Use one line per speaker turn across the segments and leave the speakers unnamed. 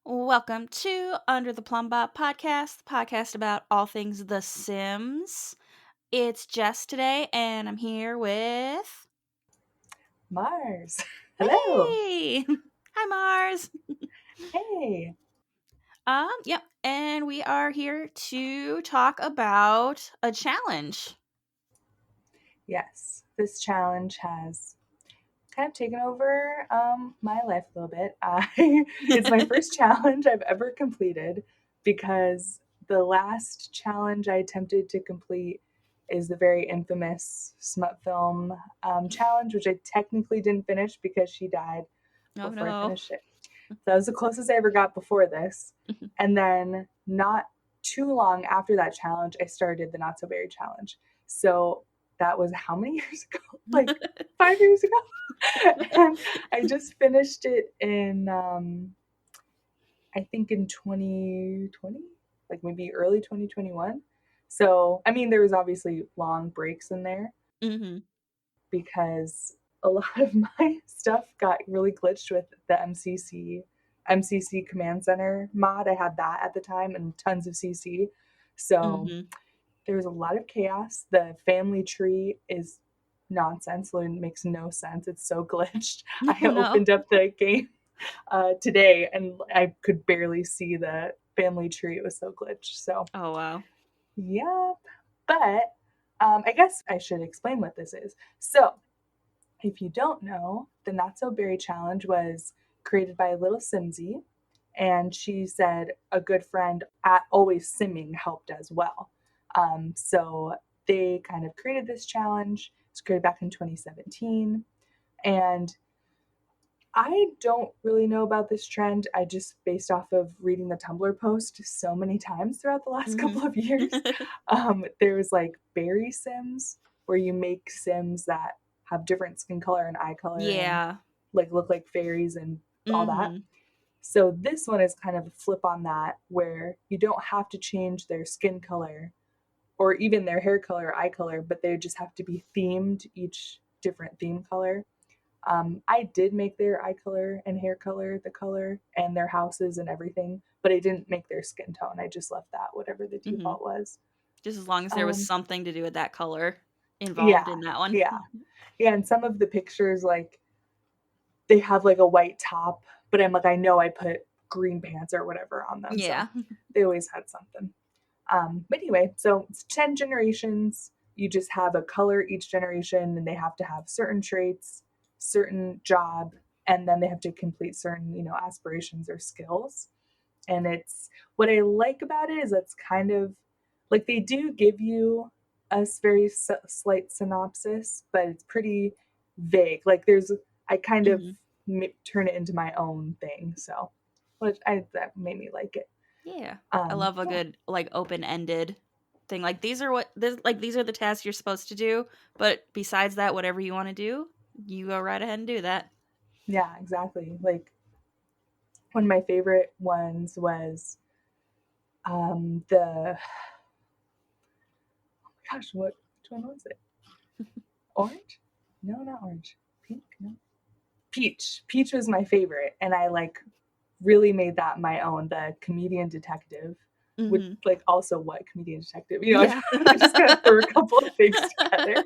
Welcome to Under the Plumbob Podcast, the podcast about all things The Sims. It's Jess today, and I'm here with...
Mars. Hello.
Hey! Hi, Mars!
Hey.
Yep, and we are here to talk about a challenge.
Yes, this challenge has kind of taken over my life a little bit. It's my first challenge I've ever completed because the last challenge I attempted to complete is the very infamous smut film challenge, which I technically didn't finish because she died
Oh,
before I
no.
finished it. So that was the closest I ever got before this. And then not too long after that challenge, I started the Not So Berry challenge. So that was how many years ago? Like 5 years ago. And I just finished it in, I think in 2020, like maybe early 2021. So, I mean, there was obviously long breaks in there
Mm-hmm.
because a lot of my stuff got really glitched with the MCC Command Center mod. I had that at the time and tons of CC. So
Mm-hmm.
there was a lot of chaos. The family tree is nonsense. It makes no sense. It's so glitched. I
Oh, no.
opened up the game today and I could barely see the family tree. It was so glitched. So,
Oh, wow.
yep. But I guess I should explain what this is. So, if you don't know, the Not So Berry Challenge was created by Little Simsy, and she said a good friend at Always Simming helped as well. So they kind of created this challenge. It was created back in 2017, and I don't really know about this trend. I just based off of reading the Tumblr post so many times throughout the last
Mm-hmm.
couple of years. There was like berry sims where you make sims that have different skin color and eye color and
Yeah.
like look like fairies and all that.
Mm-hmm.
So this one is kind of a flip on that where you don't have to change their skin color or even their hair color or eye color, but they just have to be themed, each different theme color. I did make their eye color and hair color the color and their houses and everything, but I didn't make their skin tone. I just left that whatever the
Mm-hmm.
default was.
Just as long as there was
Um,
something to do with that color involved
yeah,
in that one.
yeah, yeah. And some of the pictures, like they have like a white top, but I'm like, I know I put green pants or whatever on them, so
Yeah.
they always had something. But anyway, so it's 10 generations. You just have a color each generation, and they have to have certain traits, certain job, and then they have to complete certain, aspirations or skills. And it's what I like about it is it's kind of like they do give you a very slight synopsis, but it's pretty vague. Like I kind of
Mm-hmm.
turn it into my own thing. So, that made me like it.
Yeah. I love a
Yeah.
good like open-ended thing. Like these are the tasks you're supposed to do, but besides that, whatever you want to do, you go right ahead and do that.
Yeah, exactly. Like one of my favorite ones was the gosh, which one was it? Orange? No, not orange. Pink? No. Peach. Peach was my favorite, and I like really made that my own. The comedian detective would
Mhm.
like also what comedian detective.
Yeah.
I just kind of threw a couple of things together.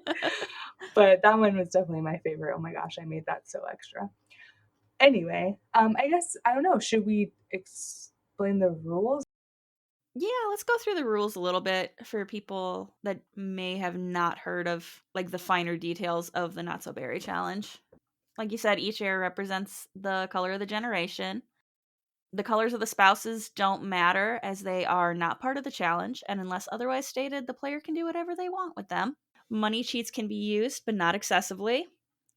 But that one was definitely my favorite. Oh my gosh, I made that so extra. Anyway, I guess I don't know. Should we explain the rules?
Yeah, let's go through the rules a little bit for people that may have not heard of like the finer details of the Not So Berry challenge. Like you said, each area represents the color of the generation. The colors of the spouses don't matter as they are not part of the challenge, and unless otherwise stated, the player can do whatever they want with them. Money cheats can be used, but not excessively.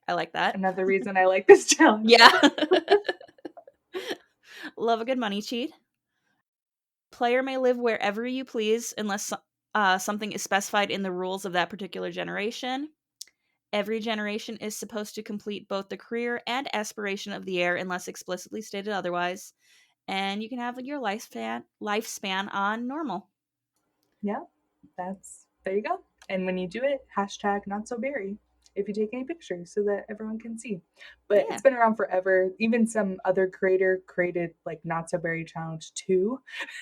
I like that.
Another reason I like this challenge.
Yeah. Love a good money cheat. Player may live wherever you please unless something is specified in the rules of that particular generation. Every generation is supposed to complete both the career and aspiration of the heir unless explicitly stated otherwise. And you can have your lifespan on normal.
Yeah, there you go. And when you do it, hashtag not so berry. if you take any pictures so that everyone can see. But
Yeah.
it's been around forever. Even some other creator created like Not So Berry Challenge 2.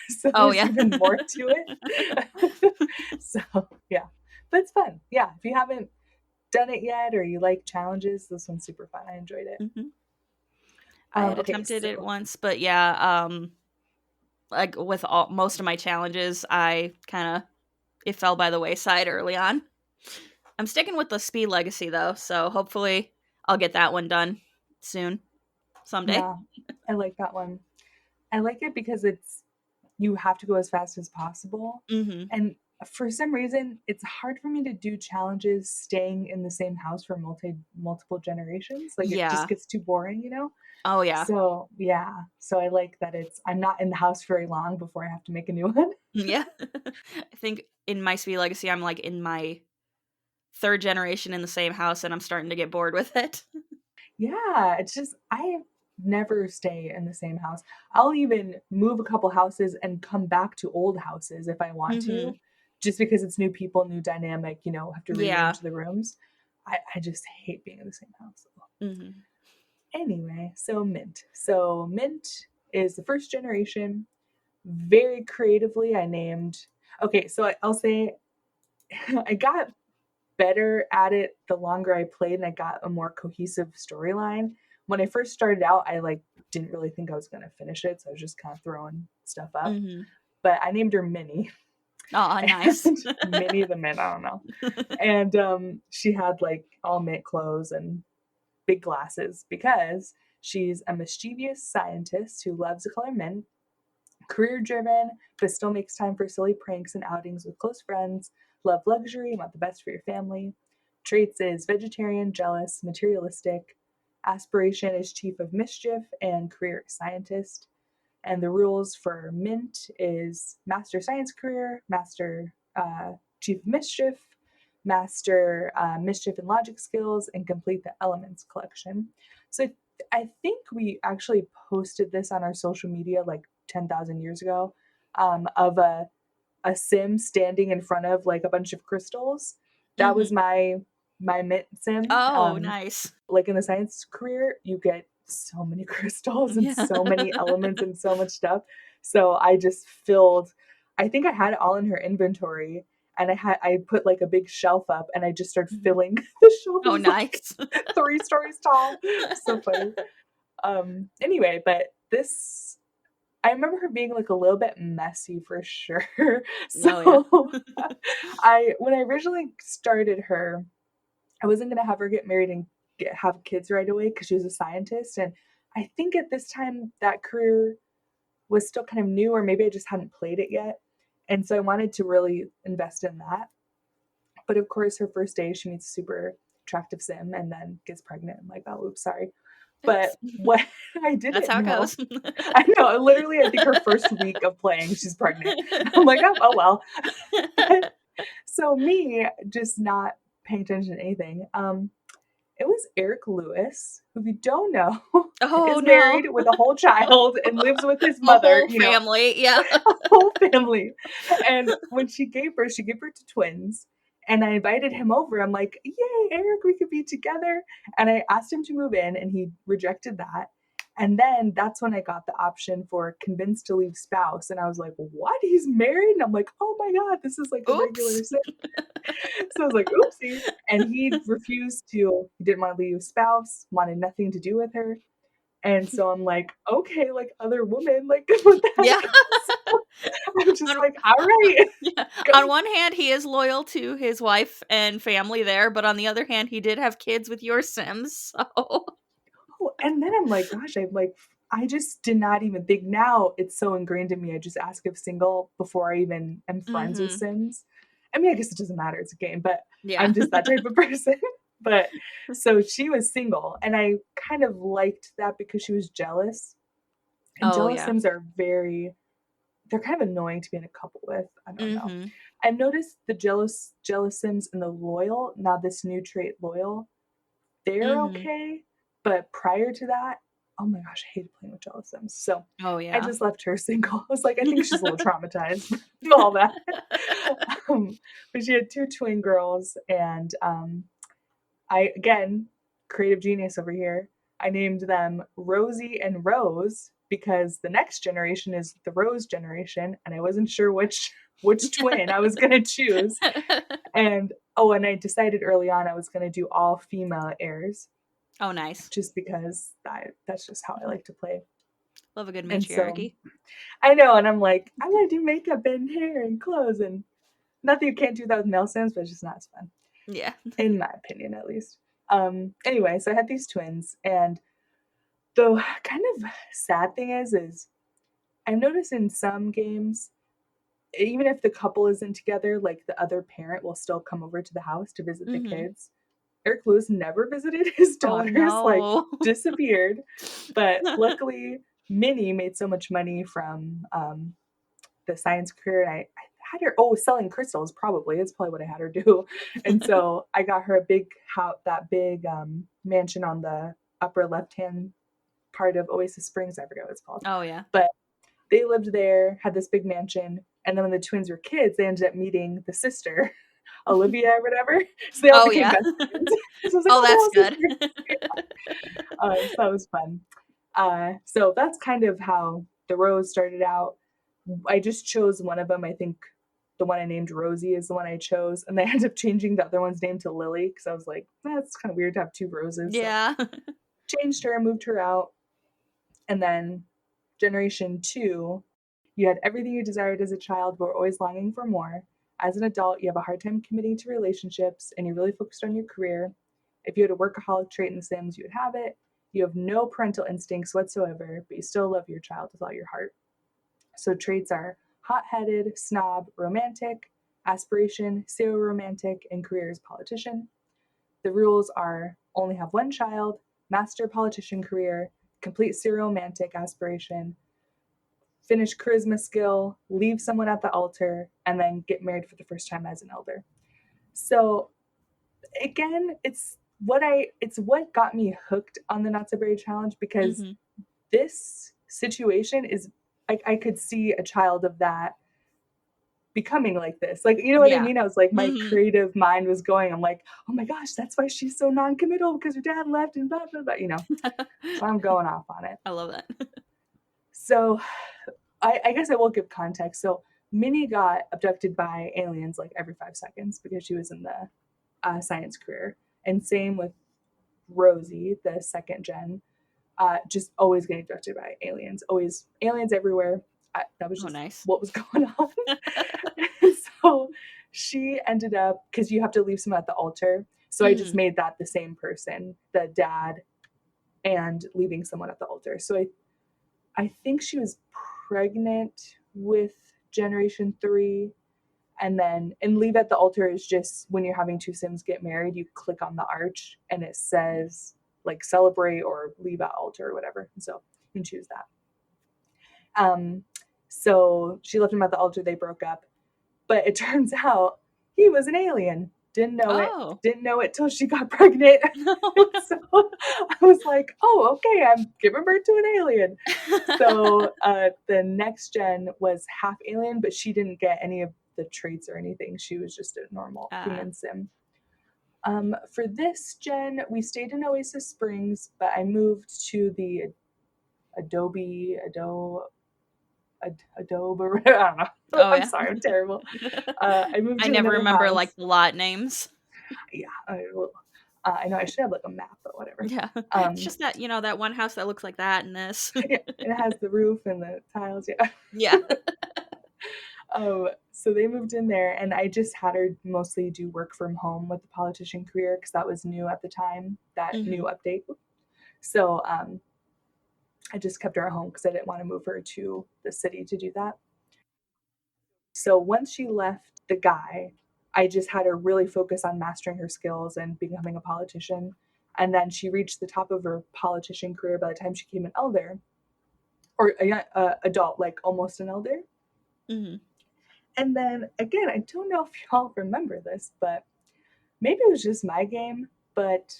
So
Oh,
there's
yeah.
even more to it. So yeah. But it's fun. Yeah. If you haven't done it yet or you like challenges, this one's super fun. I enjoyed it.
Mhm. I had
Okay,
attempted it
so
once, but yeah, like with most of my challenges, it fell by the wayside early on. I'm sticking with the Speed Legacy though, so hopefully I'll get that one done soon, someday.
yeah, I like that one. I like it because you have to go as fast as possible.
Mhm.
And for some reason, it's hard for me to do challenges staying in the same house for multiple generations. Like it just
Yeah.
gets too boring, you know?
Oh, yeah.
So yeah. So I like that I'm not in the house very long before I have to make a new one.
Yeah. I think in my Speed Legacy, I'm like in my third generation in the same house, and I'm starting to get bored with it.
Yeah, it's just I never stay in the same house. I'll even move a couple houses and come back to old houses if I want to,
Mhm.
just because it's new people, new dynamic, have to
Yeah.
rearrange the rooms. I just hate being in the same house.
Mhm.
Anyway, so Mint. So Mint is the first generation. Very creatively, I named. Okay, so I'll say I got better at it the longer I played and I got a more cohesive storyline. When I first started out, I didn't really think I was going to finish it, so I was just kind of throwing stuff up.
Mhm.
But I named her Minnie.
Aw, nice.
And Minnie the Mint, I don't know. And she had all mint clothes and big glasses because she's a mischievous scientist who loves the color mint, career driven, but still makes time for silly pranks and outings with close friends, love luxury, want the best for your family. Traits is vegetarian, jealous, materialistic. Aspiration is chief of mischief and career scientist. And the rules for Mint is master science career, master chief of mischief, master mischief and logic skills, and complete the elements collection. So I think we actually posted this on our social media 10,000 years ago, of a sim standing in front of a bunch of crystals. That was
Mhm.
my Mint sim.
Oh, nice.
In the science career, you get so many crystals and
Yeah.
so many elements and so much stuff. So I just filled, I think I had it all in her inventory, and I put a big shelf up and I just started
Mhm.
filling the shelf. It
Oh,
was
nice.
3 stories tall. So funny. Anyway, but this, I remember her being a little bit messy for sure.
Oh, yeah.
So when I originally started her, I wasn't gonna have her get married and have kids right away because she was a scientist. And I think at this time that career was still kind of new, or maybe I just hadn't played it yet. And so I wanted to really invest in that. But of course, her first day, she meets a super attractive sim and then gets pregnant. I'm like, oh, oops, sorry. But
Oops.
what I
That's
didn't
how it
know,
goes.
I know, literally, I think her first week of playing, she's pregnant. I'm like, oh well. So me just not paying attention to anything. It was Eric Lewis, who, if you don't know,
Oh,
is
no.
married with a whole child and lives with his
A
mother,
whole family, yeah.
a whole family. And when she gave birth to twins. And I invited him over. I'm like, yay, Eric, we could be together. And I asked him to move in, and he rejected that. And then that's when I got the option for convinced to leave spouse. And I was like, what? He's married? And I'm like, oh my God, this is a regular
Oops.
sim. So I was like, oopsie. And he refused to, he didn't want to leave spouse, wanted nothing to do with her. And so I'm like, okay, other women, what the
Yeah.
heck? So I'm just
On
like, all right,
yeah. On
go.
one hand, he is loyal to his wife and family there, but on the other hand, he did have kids with your Sims, so
And then I'm like, gosh, I just did not even think. Now it's so ingrained in me. I just ask if single before I even am friends with
Mhm.
Sims. I mean, I guess it doesn't matter. It's a game, but
Yeah.
I'm just that type of person. But so she was single, and I kind of liked that because she was jealous. And
Oh,
jealous
yeah.
Sims are they're kind of annoying to be in a couple with. I don't know.
Mhm.
I've noticed the jealous Sims and the loyal, now this new trait loyal, they're
Mhm.
okay. But prior to that, oh my gosh, I hated playing with jealous Sims. So
Oh,
I
yeah.
just left her single. I was like, I think she's a little traumatized from all that. But she had 2 twin girls, and again, creative genius over here. I named them Rosie and Rose because the next generation is the Rose generation, and I wasn't sure which twin I was gonna choose. And I decided early on I was gonna do all female heirs.
Oh, nice.
Just because that's just how I like to play.
Love a good
And so
matriarchy.
I know, and I'm like, I want to do makeup and hair and clothes, and not that you can't do that with male Sims, but it's just not as fun.
Yeah.
In my opinion, at least. Anyway, so I had these twins, and the kind of sad thing is I've noticed in some games, even if the couple isn't together, like the other parent will still come over to the house to visit the kids. Eric Lewis never visited his daughters, like disappeared. But luckily, Minnie made so much money from the science career, and I had her selling crystals. Probably it's probably what I had her do. And so I got her a big house, that big mansion on the upper left hand part of Oasis Springs. I forget what it's called.
Oh yeah.
But they lived there, had this big mansion, and then when the twins were kids, they ended up meeting the sister, Olivia or whatever. So they all became best friends. So I was like,
that's good.
So that was fun. So that's kind of how the Rose started out. I just chose one of them. I think the one I named Rosie is the one I chose, and they ended up changing the other one's name to Lily because I was like, that's kind of weird to have two Roses.
Yeah.
So changed her, moved her out, and then generation 2, you had everything you desired as a child, but were always longing for more. As an adult, you have a hard time committing to relationships, and you're really focused on your career. If you had a workaholic trait in The Sims, you would have it. You have no parental instincts whatsoever, but you still love your child with all your heart. So traits are hot-headed, snob, romantic, aspiration, serial-romantic, and career as politician. The rules are only have one child, master politician career, complete serial-romantic aspiration, finish charisma skill, leave someone at the altar, and then get married for the first time as an elder. So again, it's what got me hooked on the Not So Berry Challenge, because this situation is, I could see a child of that becoming like this. Like, you know what I mean? I was like, my creative mind was going, I'm like, oh my gosh, that's why she's so non-committal, because her dad left and blah, blah, blah, you know. So I'm going off on it.
I love that.
So I guess I will give context. So Minnie got abducted by aliens like every 5 seconds because she was in the science career. And same with Rosie, the second gen, just always getting abducted by aliens. Always aliens everywhere. That was just
nice.
What was going on. So she ended up, because you have to leave someone at the altar. So I just made that the same person, the dad, and leaving someone at the altar. So I think she was pregnant with generation 3, and leave at the altar is just when you're having two Sims get married, you click on the arch and it says like celebrate or leave at altar or whatever. And so you can choose that. So she left him at the altar, they broke up, but it turns out he was an alien. Didn't know it till she got pregnant. So I was like, oh, okay, I'm giving birth to an alien. So the next gen was half alien, but she didn't get any of the traits or anything. She was just a normal human Sim. For this gen, we stayed in Oasis Springs, but I moved to the Adobe, I don't know. I'm sorry, I'm terrible. I moved to
I never remember
house.
Like the lot names.
Yeah, I know I should have like a map, but whatever.
Yeah, it's just that, that one house that looks like that and this.
Yeah, it has the roof and the tiles.
Yeah.
So they moved in there, and I just had her mostly do work from home with the politician career because that was new at the time, that new update. So I just kept her at home because I didn't want to move her to the city to do that. So once she left the guy, I just had her really focus on mastering her skills and becoming a politician. And then she reached the top of her politician career by the time she became an elder, or adult, like almost an elder. And then again, I don't know if y'all remember this, but maybe it was just my game, but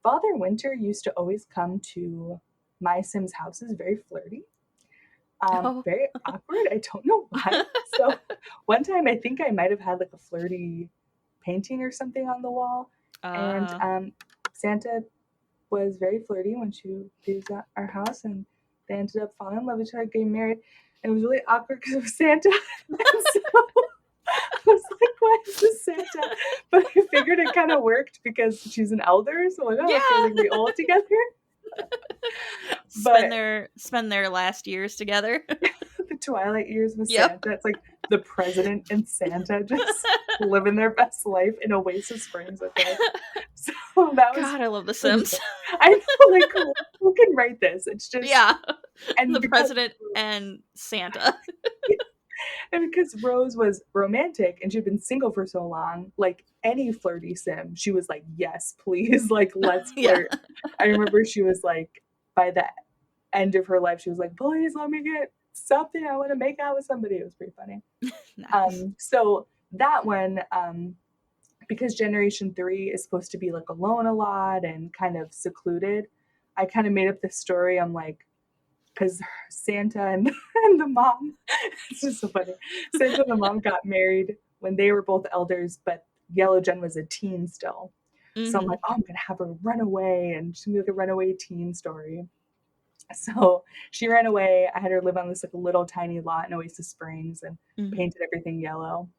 Father Winter used to always come to my Sims' houses very flirty. Very awkward. I don't know why. So one time I think I might have had like a flirty painting or something on the wall. And Santa was very flirty when she was at our house, and they ended up falling in love with each other, getting married. And it was really awkward because it was Santa. And so I was like, why is this Santa? But I figured it kind of worked because she's an elder. So like, oh, okay, they can be old together.
Spend their last years together.
The twilight years with Santa. It's like the president and Santa just living their best life in Oasis Springs. Okay, so that was.
God, I love The Sims.
I know, like who can write this? It's just
and the president and Santa.
And because Rose was romantic and she'd been single for so long, like any flirty sim, she was like, yes, please, like, let's flirt. I remember she was like, by the end of her life, she was like, please let me get something. I want to make out with somebody. It was pretty funny. Nice. So that one, because Generation 3 is supposed to be like alone a lot and kind of secluded, I kind of made up this story. I'm like, because Santa and the mom, it's just so funny. Santa and the mom got married when they were both elders, but Yellow Jen was a teen still. Mm-hmm. So I'm like, oh, I'm going to have her run away, and she's going to be like a runaway teen story. So she ran away. I had her live on this like little tiny lot in Oasis Springs and painted everything yellow.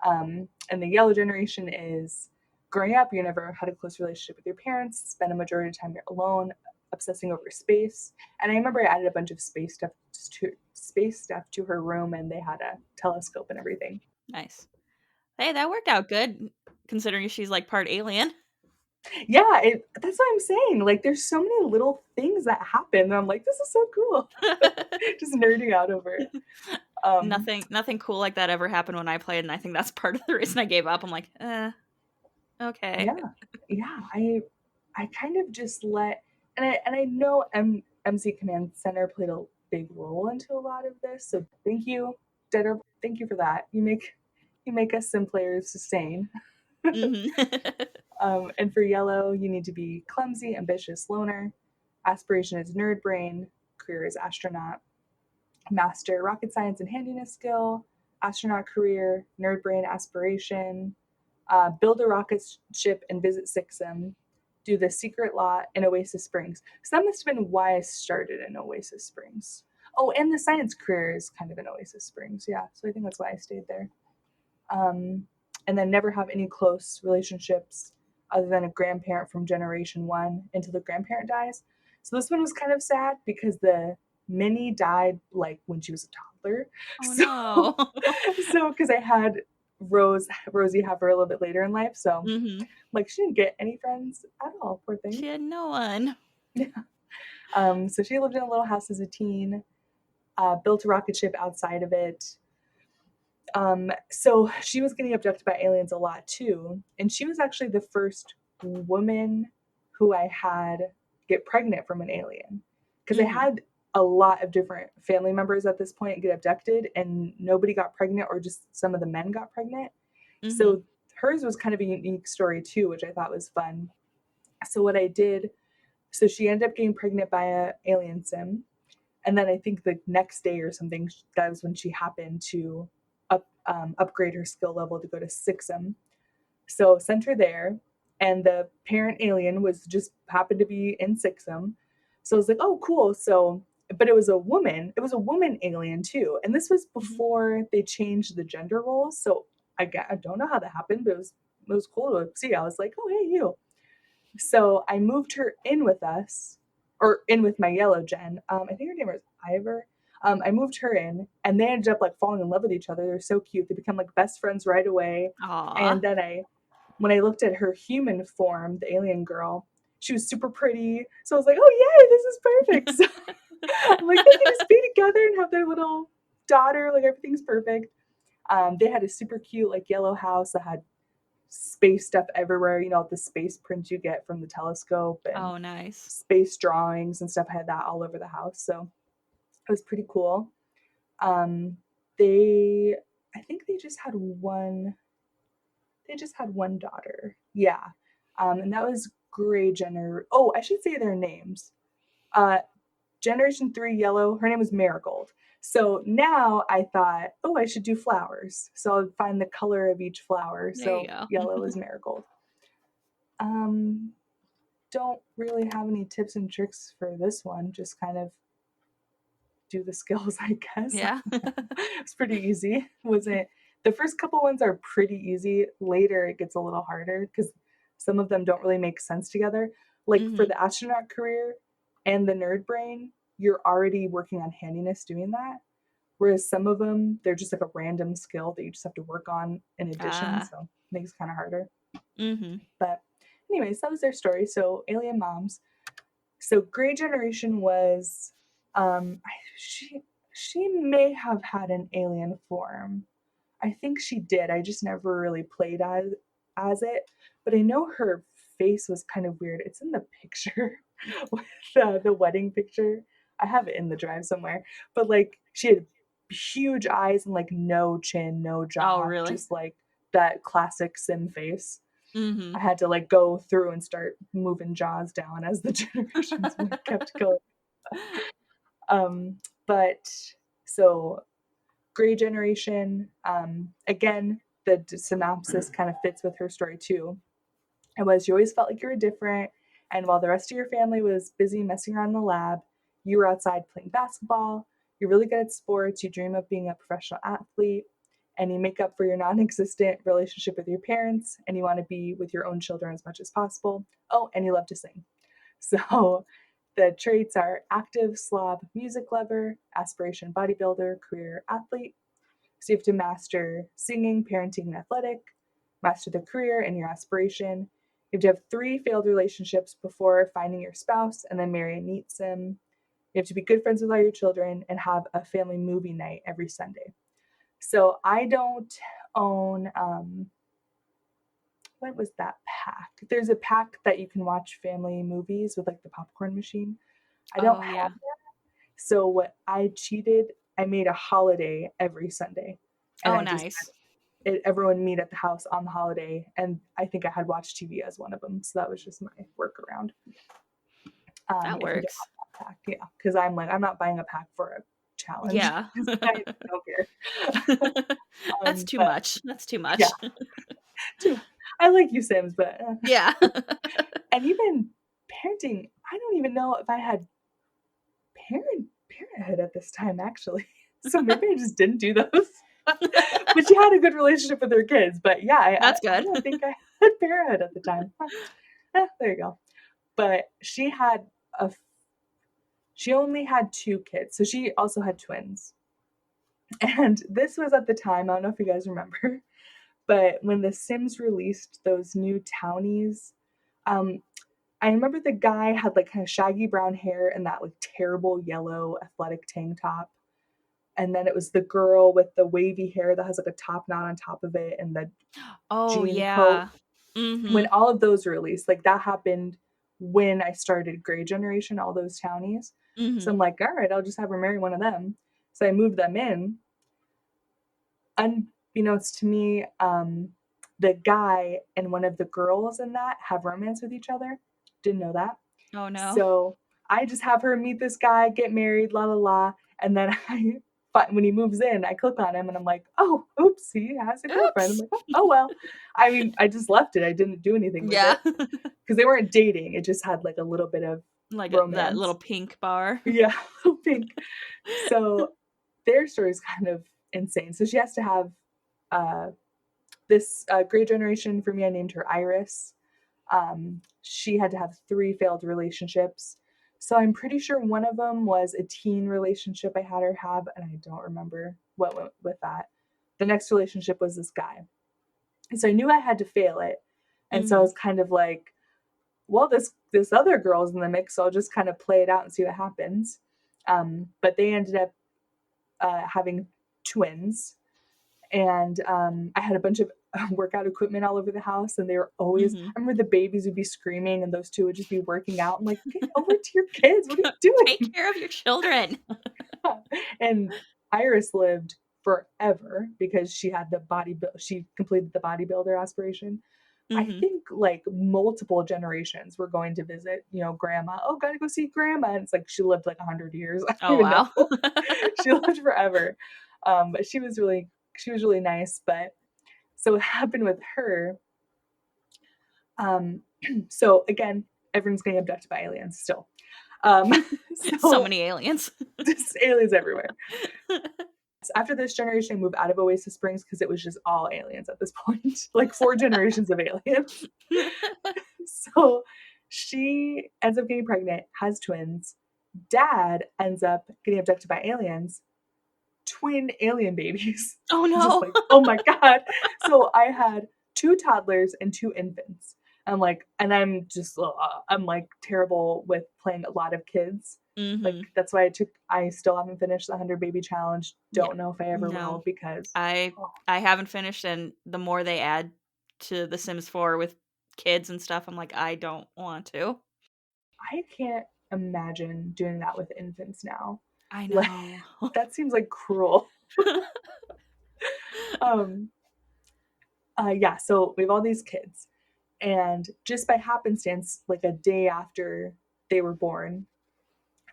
And the Yellow generation is growing up, you never had a close relationship with your parents, spend a majority of the time you're alone, obsessing over space. And I remember I added a bunch of space stuff to her room, and they had a telescope and everything.
Nice. Hey, that worked out good, considering she's like part alien.
Yeah, that's what I'm saying. Like, there's so many little things that happen, and I'm like, this is so cool. Just nerding out over it.
Nothing cool like that ever happened when I played, and I think that's part of the reason I gave up. I'm like, okay.
Yeah. I kind of just let. And I know MC Command Center played a big role into a lot of this. So thank you, Deader. Thank you for that. You make us sim players sustain. Mm-hmm. And for Yellow, you need to be clumsy, ambitious, loner. Aspiration is nerd brain. Career is astronaut. Master rocket science and handiness skill. Astronaut career. Nerd brain aspiration. Build a rocket ship and visit Sixum. Do the secret lot in Oasis Springs. So that must have been why I started in Oasis Springs. Oh, and the science career is kind of in Oasis Springs. Yeah, so I think that's why I stayed there. And then never have any close relationships other than a grandparent from Generation 1 until the grandparent dies. So this one was kind of sad because the Minnie died like when she was a toddler.
Oh, no.
So because I had Rosie have her a little bit later in life, so like she didn't get any friends at all, poor thing.
She had no one.
Yeah. So she lived in a little house as a teen, built a rocket ship outside of it. So she was getting abducted by aliens a lot too, and she was actually the first woman who I had get pregnant from an alien, because I had a lot of different family members at this point get abducted, and nobody got pregnant, or just some of the men got pregnant. So hers was kind of a unique story too, which I thought was fun. So what I did, so she ended up getting pregnant by an alien sim, and then I think the next day or something, that was when she happened to upgrade her skill level to go to Sixum. So sent her there, and the parent alien was just happened to be in Sixum. So I was like, oh, cool. So, but it was a woman alien too. And this was before they changed the gender roles. So I don't know how that happened, but it was cool to see. I was like, oh, hey, you. So I moved her in with us, or in with my Yellow Gen. I think her name was Ivor. I moved her in, and they ended up like falling in love with each other. They're so cute. They become like best friends right away.
Aww.
And then when I looked at her human form, the alien girl, she was super pretty. So I was like, oh yay, this is perfect. So I'm like, they can just be together and have their little daughter. Like everything's perfect. They had a super cute like yellow house that had space stuff everywhere. You know, the space prints you get from the telescope. And
oh, nice.
Space drawings and stuff. I had that all over the house. So it was pretty cool. I think they just had one daughter. Yeah. And that was Gray Jenner. Oh, I should say their names. Generation 3 Yellow, her name was Marigold. So now I thought, oh, I should do flowers. So I'll find the color of each flower. So Yellow is Marigold. Don't really have any tips and tricks for this one. Just kind of do the skills, I guess.
Yeah.
It's pretty easy. Wasn't the first couple ones are pretty easy. Later it gets a little harder because some of them don't really make sense together. Like for
Mm-hmm.
the astronaut career and the nerd brain, you're already working on handiness doing that. Whereas some of them, they're just like a random skill that you just have to work on in addition.
Ah.
So it makes it kind of harder.
Mm-hmm.
But anyways, that was their story. So alien moms. So Grey Generation was she may have had an alien form. I think she did. I just never really played as it. But I know her face was kind of weird. It's in the picture with the wedding picture. I have it in the drive somewhere. But like she had huge eyes and like no chin, no
Oh,
jaw,
really?
just like that classic Sim face.
Mm-hmm.
I had to like go through and start moving jaws down as the generations kept going. Um, but so Grey Generation, again, the synopsis kind of fits with her story too. It was you always felt like you were different, and while the rest of your family was busy messing around in the lab, you were outside playing basketball. You're really good at sports. You dream of being a professional athlete, and you make up for your non-existent relationship with your parents, and you want to be with your own children as much as possible. Oh, and you love to sing. So the traits are active slob music lover, aspiration bodybuilder, career athlete. So you have to master singing, parenting, and athletic, master the career and your aspiration. You have to have 3 failed relationships before finding your spouse and then marry a neat sim. You have to be good friends with all your children and have a family movie night every Sunday. So I don't own what was that pack? There's a pack that you can watch family movies with like the popcorn machine. I don't
Oh,
have
yeah.
that. So what I cheated, I made a holiday every Sunday. And
Oh,
I just
nice.
had everyone meet at the house on the holiday. And I think I had watched TV as one of them. So that was just my workaround.
That
If you don't
works.
have that pack. Yeah. Because I'm like, I'm not buying a pack for a challenge.
Yeah.
I don't care.
That's too
But
much. That's too
yeah,
much.
too. I like you, Sims, but
Yeah.
and even parenting, I don't even know if I had parenthood at this time actually. So maybe I just didn't do those. But she had a good relationship with her kids. But yeah,
That's
I
good.
don't think I had parenthood at the time. There you go. But a she only had 2 kids. So she also had twins. And this was at the time, I don't know if you guys remember, but when The Sims released those new townies, um, I remember the guy had like kind of shaggy brown hair and that like terrible yellow athletic tank top. And then it was the girl with the wavy hair that has like a top knot on top of it and the
Oh,
jean coat.
yeah. Mm-hmm.
When all of those were released, like that happened when I started Grey Generation, all those townies. So
Mm-hmm.
I'm like, all right, I'll just have her marry one of them. So I moved them in. Unbeknownst to me, the guy and one of the girls in that have romance with each other. Didn't know that.
Oh, no.
So I just have her meet this guy, get married, la la la, and then when he moves in, I click on him and I'm like, oh, oops, he has a girlfriend. I'm
Oops.
like, oh well. I mean, I just left it. I didn't do anything with
Yeah.
it because they weren't dating. It just had like a little bit of
Like that little
romance.
pink bar.
Yeah, pink. So their story is kind of insane. So she has to have uh, this Grey Generation. For me, I named her Iris. She had to have 3 failed relationships. So I'm pretty sure one of them was a teen relationship I had her have, and I don't remember what went with that. The next relationship was this guy. And so I knew I had to fail it. And so I
Mm-hmm.
was kind of like, well, this other girl's in the mix, so I'll just kind of play it out and see what happens. But they ended up having twins, and I had a bunch of workout equipment all over the house, and they were always.
Mm-hmm.
I remember the babies would be screaming, and those 2 would just be working out. I'm like, get over to your kids. What are you
Take
doing?
care of your children.
And Iris lived forever because she had the she completed the bodybuilder aspiration. I
Mm-hmm.
think like multiple generations were going to visit, grandma. Oh, gotta go see grandma. And it's like she lived like 100 years. I don't
Oh,
even know.
wow.
She lived forever. But she was really nice. But so what happened with her, So again, everyone's getting abducted by aliens still.
So many aliens.
Just aliens everywhere. So after this generation, I moved out of Oasis Springs because it was just all aliens at this point, like 4 generations of aliens. So she ends up getting pregnant, has twins. Dad ends up getting abducted by aliens, twin alien babies.
Oh no.
Just like, oh my God. So I had 2 toddlers and 2 infants. I'm like, and I'm just, I'm like terrible with playing a lot of kids. Like, that's why I still haven't finished the 100 baby challenge. Don't know if I ever will, because
I haven't finished, and the more they add to The Sims 4 with kids and stuff, I'm like, I don't want to.
I can't imagine doing that with infants now.
I know.
Like, that seems like cruel. Yeah, so we have all these kids, and just by happenstance, like a day after they were born,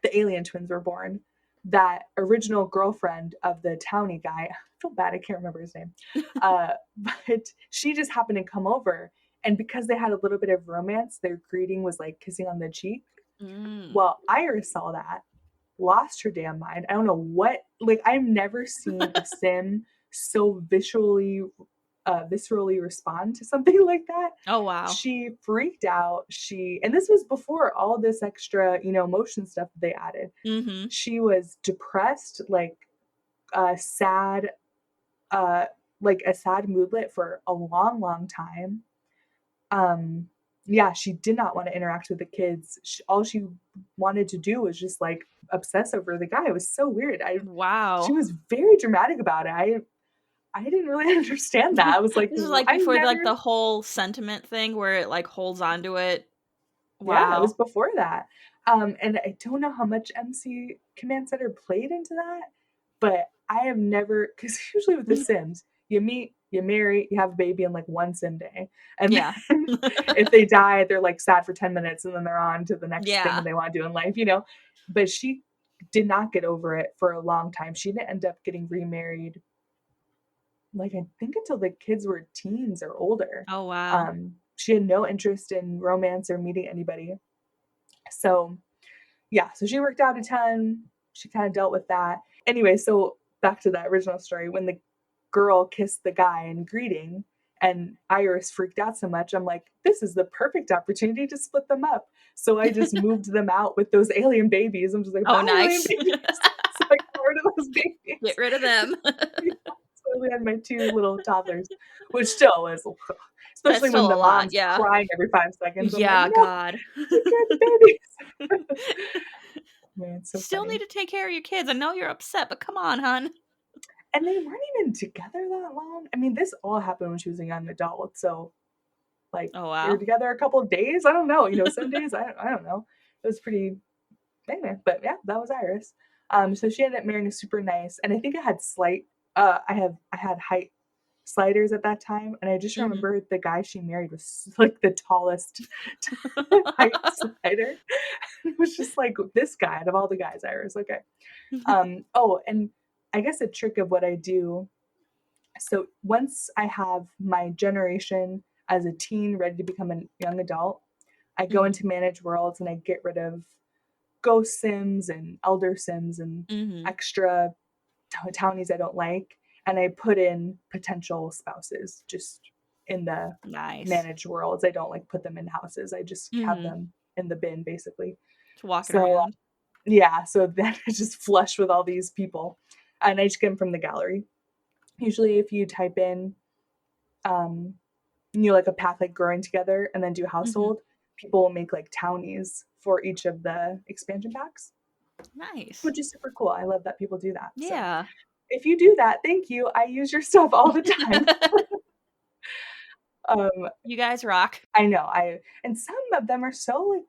the alien twins were born, that original girlfriend of the townie guy, I feel bad, I can't remember his name, but she just happened to come over, and because they had a little bit of romance, their greeting was like kissing on the cheek. Well, Iris saw that, lost her damn mind. I don't know what, like, I've never seen a sim so viscerally respond to something like that.
Oh wow.
She freaked out. And this was before all this extra, motion stuff they added. She was depressed, like sad, like a sad moodlet for a long, long time. Yeah, she did not want to interact with the kids. All she wanted to do was just like obsess over the guy. It was so weird.
Wow.
She was very dramatic about it. I didn't really understand that. I was like,
this is like before like the whole sentiment thing where it like holds onto it. Wow.
Yeah, it was before that. And I don't know how much MC Command Center played into that, but I have never, because usually with The Sims, you meet, you marry, you have a baby in like one sim day. And then if they die, they're like sad for 10 minutes and then they're on to the next thing they want to do in life, But she did not get over it for a long time. She didn't end up getting remarried, like I think until the kids were teens or older.
Oh, wow.
She had no interest in romance or meeting anybody. So yeah, so she worked out a ton. She kind of dealt with that. Anyway, so back to that original story. When the girl kissed the guy in greeting and Iris freaked out so much, I'm like, this is the perfect opportunity to split them up. So I just moved them out with those alien babies. I'm just like,
oh, nice.
So I got rid of those babies.
Get rid of them.
So I had my 2 little toddlers, which still was, especially when the mom's crying every 5 seconds.
Yeah, like, no, God.
Take care of the babies. Man, it's so
still
funny.
need to take care of your kids. I know you're upset, but come on, hon.
And they weren't even together that long. I mean, this all happened when she was a young adult. So, like,
oh, wow.
they were together a couple of days. I don't know. Some days, I don't know. It was pretty, anyway. But yeah, that was Iris. So she ended up marrying a super nice, and I think I had I had height sliders at that time, and I just remember the guy she married was like the tallest height slider. It was just like, this guy out of all the guys, Iris. Okay. Oh, and I guess a trick of what I do. So once I have my generation as a teen ready to become a young adult, I go into manage worlds and I get rid of ghost sims and elder sims and extra townies I don't like. And I put in potential spouses just in the managed worlds. I don't like put them in houses. I just have them in the bin, basically.
Just walking around.
Yeah, so then I just flush with all these people. And I just get them from the gallery. Usually if you type in, like a path like growing together and then do household, people will make like townies for each of the expansion packs.
Nice.
Which is super cool. I love that people do that.
Yeah.
So if you do that, thank you. I use your stuff all the time.
You guys rock.
I know. And some of them are so like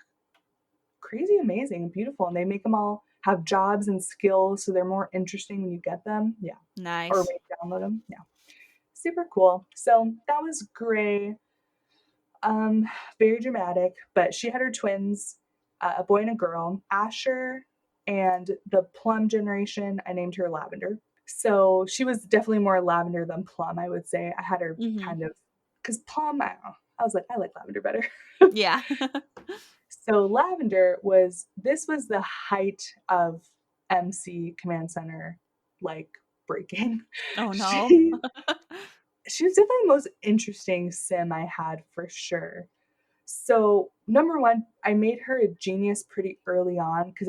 crazy amazing and beautiful, and they make them all have jobs and skills, so they're more interesting when you get them. Yeah.
Nice.
Or when you download them. Yeah. Super cool. So that was Gray. Very dramatic, but she had her twins, a boy and a girl, Asher, and the Plum generation, I named her Lavender. So she was definitely more lavender than plum, I would say. I had her kind of, because plum, I don't know, I was like, I like Lavender better.
Yeah.
So Lavender was the height of MC Command Center like breaking.
Oh no.
She she was definitely the most interesting sim I had for sure. So number one, I made her a genius pretty early on because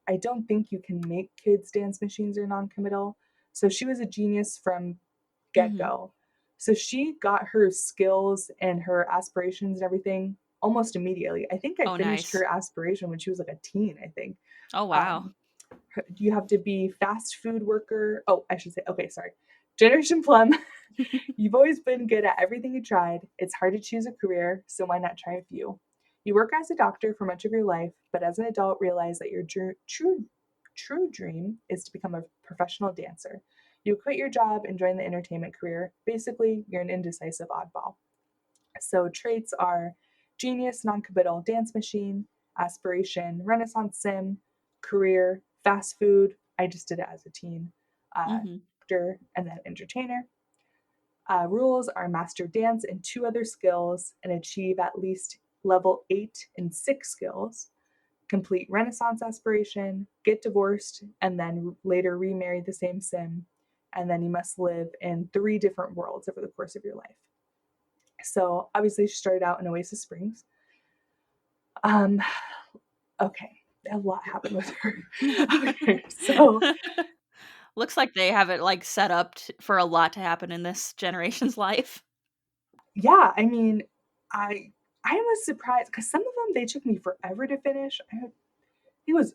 I don't think you can make kids dance machines or non-committal. So she was a genius from
Mhm.
get-go. So she got her skills and her aspirations and everything almost immediately. I think I
Oh,
finished her
nice.
aspiration when she was like a teen, I think.
Oh, wow.
Um, you have to be fast food worker. Oh, I should say, okay, sorry. Generation Plum, you've always been good at everything you tried. It's hard to choose a career, so why not try a few? You work as a doctor for much of your life, but as an adult realize that your true dream is to become a professional dancer. You quit your job and join the entertainment career. Basically, you're an indecisive oddball. So traits are genius, non-committal, dance machine, aspiration, renaissance sim, career, fast food. I just did it as a teen.
Mhm.
Actor, and then entertainer. Rules are master dance and 2 other skills and achieve at least level 8 and 6 skills. Complete Renaissance aspiration, get divorced, and then later remarry the same sim. And then you must live in 3 different worlds over the course of your life. So obviously she started out in Oasis Springs. Um, okay, a lot happened with her. Okay, so
Looks like they have it, like, set up for a lot to happen in this generation's life.
yeah, I mean, I was surprised because some of them they took me forever to finish. It was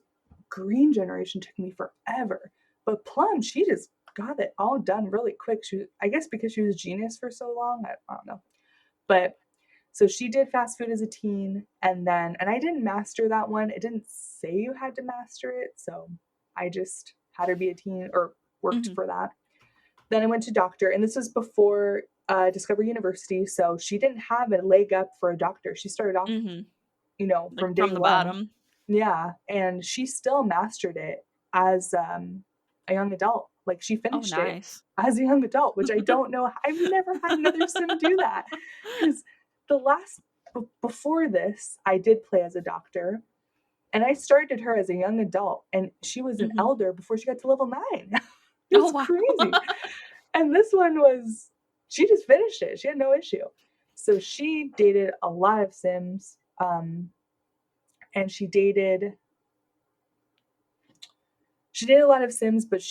Green Generation took me forever, but Plum she just got it all done really quick. I guess because she was a genius for so long. I don't know, but so she did fast food as a teen, and I didn't master that one. It didn't say you had to master it, so I just had her be a teen or worked
Mhm.
for that. Then I went to doctor, and this was before Discover University, so she didn't have a leg up for a doctor. She started off,
Mhm. Like,
from day
from the
one.
bottom.
Yeah, and she still mastered it as a young adult. Like she
Oh,
finished it
nice.
as a young adult, which I don't know. I've never had another sim do that because the last before this, I did play as a doctor, and I started her as a young adult, and she was an
Mhm.
elder before she got to level 9. It
Oh,
was
wow.
crazy. And this one was, she just finished it. She had no issue. So she dated a lot of Sims, and she dated a lot of Sims, but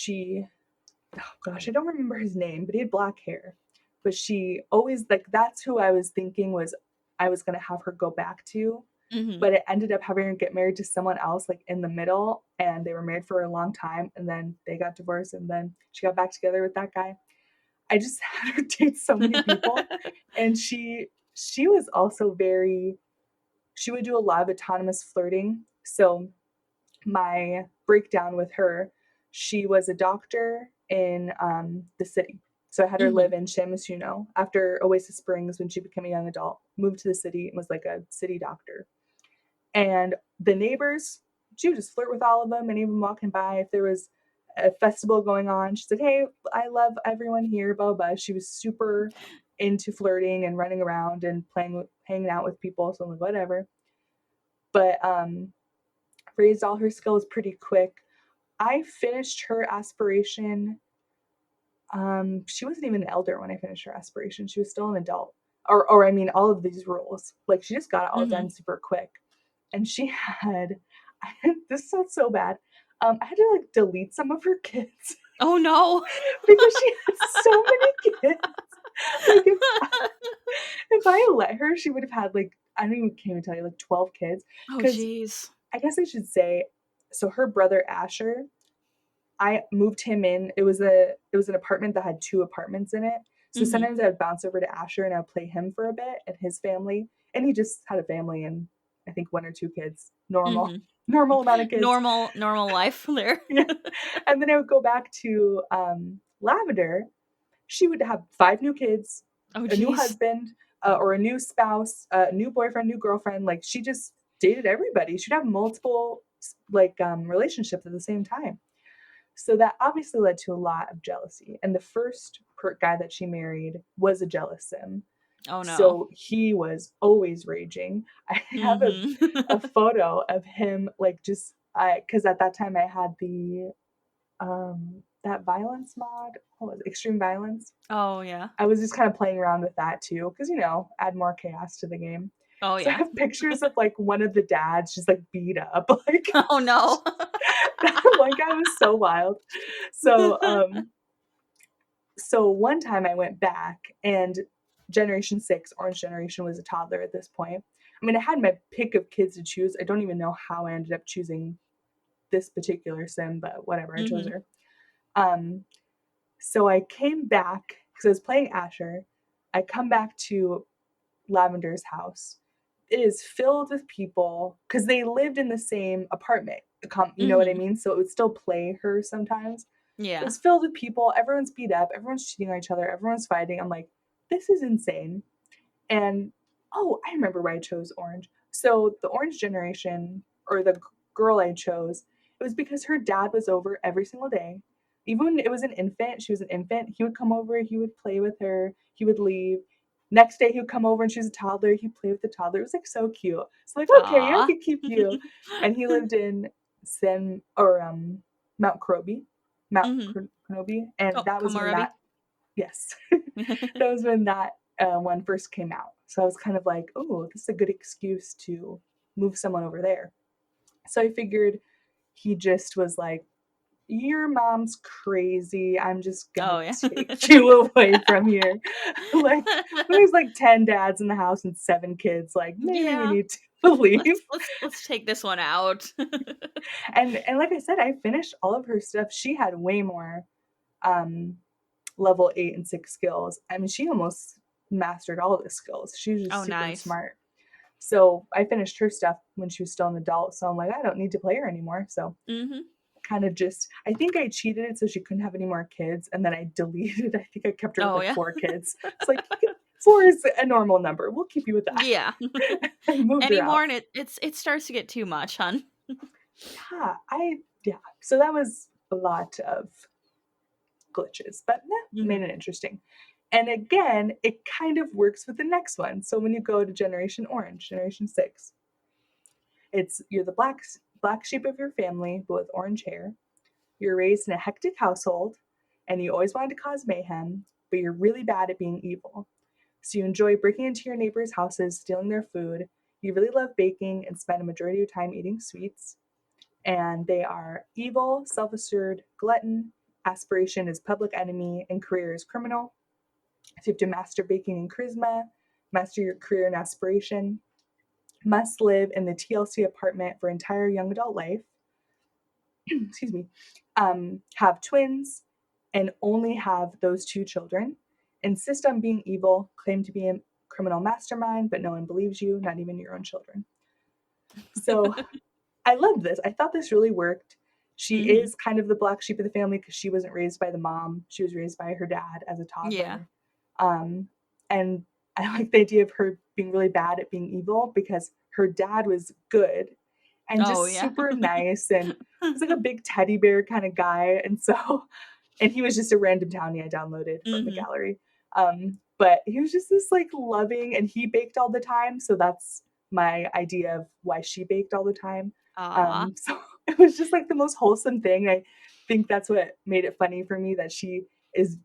oh gosh, I don't remember his name, but he had black hair. But she always, like, that's who I was thinking was I was going to have her go back to.
Mhm.
But it ended up having her get married to someone else, like in the middle, and they were married for a long time, and then they got divorced, and then she got back together with that guy. I just had her date so many people, and she was also she would do a lot of autonomous flirting. So my breakdown with her, she was a doctor in the city. So I had her live
Mhm.
in Shamushuno after Oasis Springs when she became a young adult, moved to the city and was like a city doctor. And the neighbors, she would just flirt with all of them, any of them walking by. If there was a festival going on, she said, "Hey, I love everyone here, blah, blah." She was super into flirting and running around and hanging out with people. So I'm like, whatever. But raised all her skills pretty quick. I finished her aspiration. She wasn't even an elder when I finished her aspiration. She was still an adult. Or I mean, all of these rules. Like she just got it all
Mhm.
done super quick. And she had, this sounds so bad. I had to like delete some of her kids
Oh, no.
because she had so many kids. Like if I let her, she would have had like I don't even can't even tell you like 12 kids.
Oh,
Because
jeez.
I guess I should say, so her brother Asher, I moved him in. It was an apartment that had 2 apartments in it. So
Mhm.
sometimes I'd bounce over to Asher and I'd play him for a bit and his family. And he just had a family and I think 1 or 2 kids. Normal.
Mhm.
Normal amount of kids.
Normal life there.
Yeah. And then I would go back to Lavender. She would have 5 new kids,
Oh,
a new
jeez.
husband, or a new spouse, a new boyfriend, new girlfriend. Like she just dated everybody. She'd have multiple like relationships at the same time. So that obviously led to a lot of jealousy. And the first guy that she married was a jealous sim.
Oh no.
So he was always raging. I have a
Mm-hmm.
photo of him like just because at that time I had the that violence mod, what was it? Extreme violence.
Oh yeah.
I was just kind of playing around with that too, because add more chaos to the game.
Oh
So I
yeah.
have pictures of like one of the dads just like beat up. Like
Oh no.
that one guy was so wild. So so one time I went back and Generation 6, Orange Generation, was a toddler at this point. I mean, I had my pick of kids to choose. I don't even know how I ended up choosing this particular sim, but whatever, I chose
Mm-hmm.
her. Um, so I came back because I was playing Asher. I come back to Lavender's house. It is filled with people because they lived in the same apartment. You know what I
Mm-hmm.
mean? So it would still play her sometimes. It
Yeah.
was filled with people. Everyone's beat up. Everyone's cheating on each other. Everyone's fighting. I'm like, this is insane. And oh, I remember why I chose Orange. So the Orange Generation, or the girl I chose, it was because her dad was over every single day. Even when it was an infant, she was an infant, he would come over, he would play with her, he would leave. Next day he would come over and she was a toddler, he'd play with the toddler. It was like so cute. So like, okay, I
Aw.
could keep you. And he lived in Mount Croby. Mount
Mm-hmm.
Croby. And that was when
Komorebi.
that, yes. That was when that one first came out. So I was kind of like, oh, this is a good excuse to move someone over there. So I figured he just was like, your mom's crazy. I'm just gonna
Oh yeah.
take you away from here. Like when there's like 10 dads in the house and 7 kids, like maybe we
Yeah.
need to leave.
Let's take this one out.
And like I said, I finished all of her stuff. She had way more um level 8 and 6 skills. I mean, she almost mastered all of the skills. She was just
Oh
super
nice.
smart. So I finished her stuff when she was still an adult. So I'm like, I don't need to play her anymore. So
Mm-hmm.
kind of just, I think I cheated it so she couldn't have any more kids. And then I deleted, I think I kept her with
Oh
like
yeah.
4 kids. It's like, 4 is a normal number. We'll keep you with that.
Yeah.
And moved her
Anymore
out.
and it starts to get too much, hun.
Yeah. So that was a lot of glitches, but
Mm-hmm.
made it interesting. And again, it kind of works with the next one. So when you go to Generation Orange, Generation 6, you're the black sheep of your family, but with orange hair. You're raised in a hectic household, and you always wanted to cause mayhem, but you're really bad at being evil. So you enjoy breaking into your neighbors' houses, stealing their food. You really love baking and spend a majority of your time eating sweets. And they are evil, self-assured, glutton. Aspiration is public enemy, and career is criminal. So you have to master baking and charisma, master your career and aspiration, must live in the TLC apartment for entire young adult life, excuse me, have twins and only have those 2 children, insist on being evil, claim to be a criminal mastermind, but no one believes you, not even your own children. So I loved this. I thought this really worked. She
Mm-hmm.
is kind of the black sheep of the family because she wasn't raised by the mom. She was raised by her dad as a
Yeah.
toddler. Um, and I like the idea of her being really bad at being evil because her dad was good and
Oh
just
yeah.
super nice and was like a big teddy bear kind of guy. And so, and he was just a random townie I downloaded from the
Mm-hmm.
gallery. But he was just this like loving, and he baked all the time. So that's my idea of why she baked all the time.
Aw.
So it was just like the most wholesome thing. I think that's what made it funny for me, that she is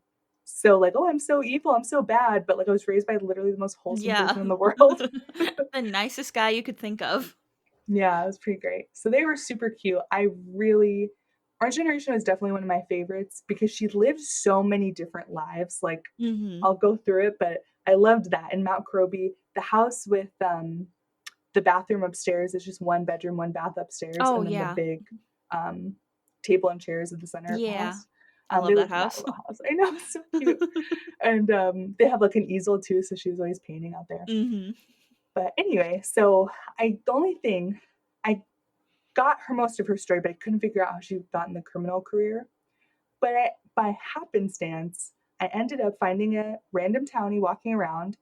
so like, oh, I'm so evil, I'm so bad, but like I was raised by literally the most wholesome
Yeah.
person in the world.
The nicest guy you could think of.
Yeah, it was pretty great. So they were super cute. Our generation was definitely one of my favorites because she lived so many different lives. Like
Mm-hmm.
I'll go through it, but I loved that. In Mount Croby, the house with the bathroom upstairs is just 1 bedroom, 1 bath upstairs,
Oh
and then the
yeah.
big table and chairs at the center of the
Yeah.
house.
I love
They
that
lived in that
house.
little house. I know, it's so cute. And they have like an easel too, so she was always painting out there.
Mm-hmm.
But anyway, so the only thing, I got her most of her story, but I couldn't figure out how she got in the criminal career. But by happenstance, I ended up finding a random townie walking around,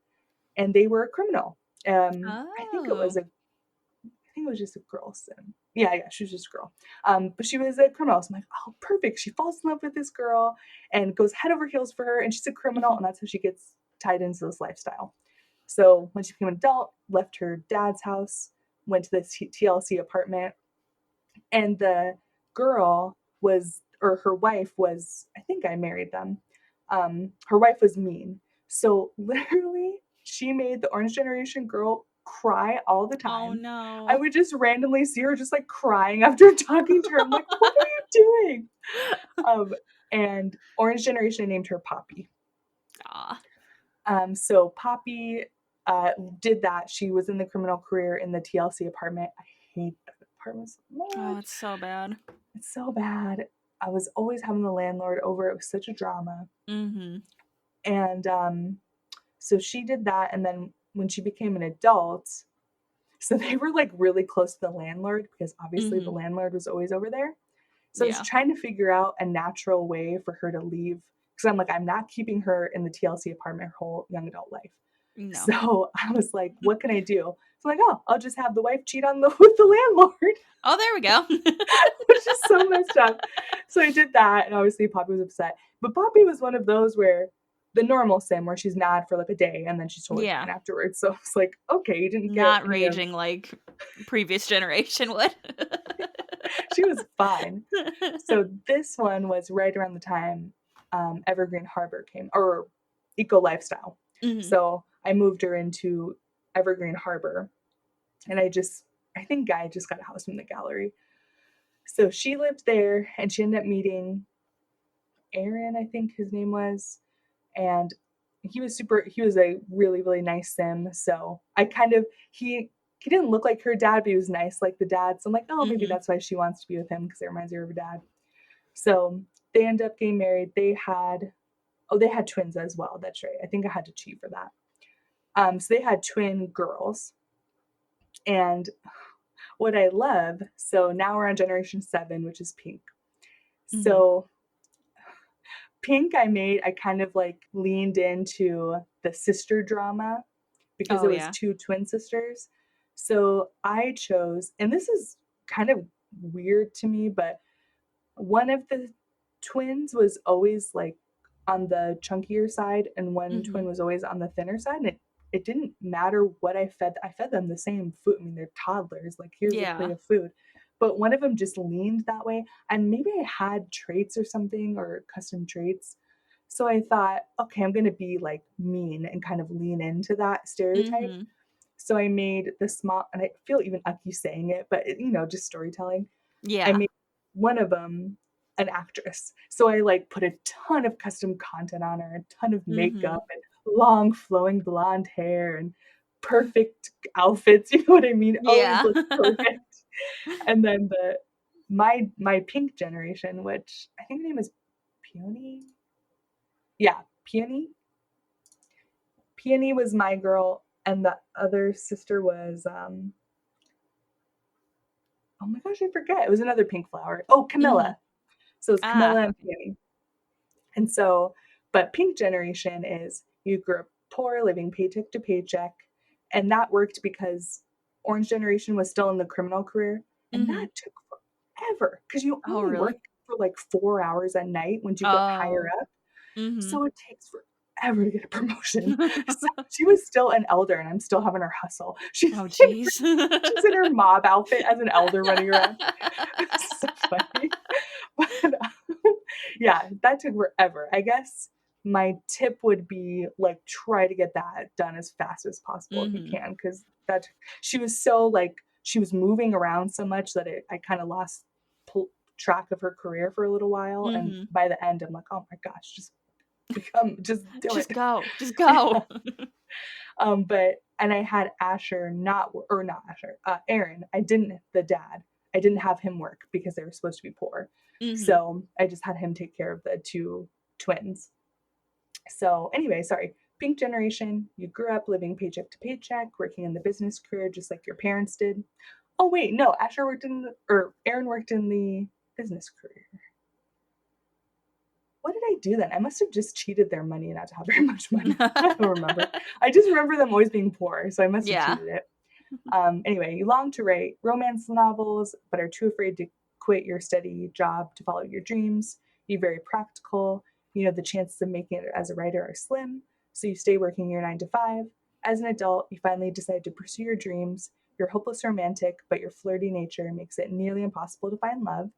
and they were a criminal. I think it was
Oh.
just a girl sim. Yeah, she was just a girl. But she was a criminal. So I'm like, oh, perfect. She falls in love with this girl and goes head over heels for her, and she's a criminal,
Mm-hmm.
and that's how she gets tied into this lifestyle. So when she became an adult, left her dad's house, went to this TLC apartment, and the girl was, or her wife was, I think I married them. Her wife was mean. So literally, she made the Orange Generation girl cry all the
Oh
time.
no.
I would just randomly see her just like crying after talking to her. I'm like, what are you doing? And Orange Generation named her Poppy.
Aw.
So Poppy did that. She was in the criminal career in the TLC apartment. I hate that apartment so much.
Oh, it's so bad.
It's so bad. I was always having the landlord over. It was such a drama.
Mm-hmm.
And so she did that. And then when she became an adult, so they were like really close to the landlord because obviously the landlord was always over there. So I was trying to figure out a natural way for her to leave because I'm like, I'm not keeping her in the TLC apartment her whole young adult life.
No.
So I was like, what can I do? So I'm like, oh, I'll just have the wife cheat on with the landlord.
Oh, there we go.
Which is so messed up. So I did that, and obviously Poppy was upset. But Poppy was one of those where the normal sim where she's mad for like a day and then she's totally fine afterwards. So it's like, okay, you didn't get
not raging like previous generation would.
She was fine. So this one was right around the time Evergreen Harbor came, or Eco Lifestyle. So I moved her into Evergreen Harbor, and I think Guy just got a house from the gallery. So she lived there, and she ended up meeting Aaron, I think his name was, and he was a really, really nice sim. So he didn't look like her dad, but he was nice like the dad. So I'm like, oh, maybe that's why she wants to be with him, because it reminds her of her dad. So they end up getting married. They had twins as well. That's right. I think I had to cheat for that. So they had twin girls. And what I love, so now we're on generation 7, which is Pink. So Pink, I kind of like leaned into the sister drama because it was 2 twin sisters. So I chose, and this is kind of weird to me, but one of the twins was always like on the chunkier side, and one twin was always on the thinner side. And it didn't matter what I fed them the same food. I mean, they're toddlers, like here's a plate of food. But one of them just leaned that way. And maybe I had traits or something, or custom traits. So I thought, okay, I'm going to be like mean and kind of lean into that stereotype. So I made the small, and I feel even ucky saying it, but just storytelling.
Yeah.
I made one of them an actress. So I like put a ton of custom content on her, a ton of makeup and long flowing blonde hair and perfect outfits. You know what I mean?
Yeah.
Always look perfect. And then my Pink generation, which I think her name is Peony. Yeah, Peony. Peony was my girl, and the other sister was oh my gosh, I forget. It was another pink flower. Oh, Camilla. So it's Camilla and Peony. And so, but Pink generation is you grew up poor, living paycheck to paycheck, and that worked because Orange generation was still in the criminal career, and that took forever because you only work for like 4 hours at night when you get higher up. So it takes forever to get a promotion. So she was still an elder, and I'm still having her hustle. She's she's in her mob outfit as an elder running around. It's so funny. But yeah, that took forever. I guess my tip would be like try to get that done as fast as possible if you can, because she was so like she was moving around so much that I kind of lost track of her career for a little while, and by the end I'm like, oh my gosh, just do it.
Just go.
And I had Aaron. The dad. I didn't have him work because they were supposed to be poor. So I just had him take care of the 2 twins. So anyway, sorry. Pink generation, you grew up living paycheck to paycheck, working in the business career just like your parents did. Oh wait, no, Aaron worked in the business career. What did I do then? I must have just cheated their money not to have very much money. I don't remember. I just remember them always being poor, so I must have cheated it. Anyway, you long to write romance novels, but are too afraid to quit your steady job to follow your dreams. You're very practical. The chances of making it as a writer are slim, so you stay working your 9 to 5. As an adult, you finally decide to pursue your dreams. You're hopeless romantic, but your flirty nature makes it nearly impossible to find love.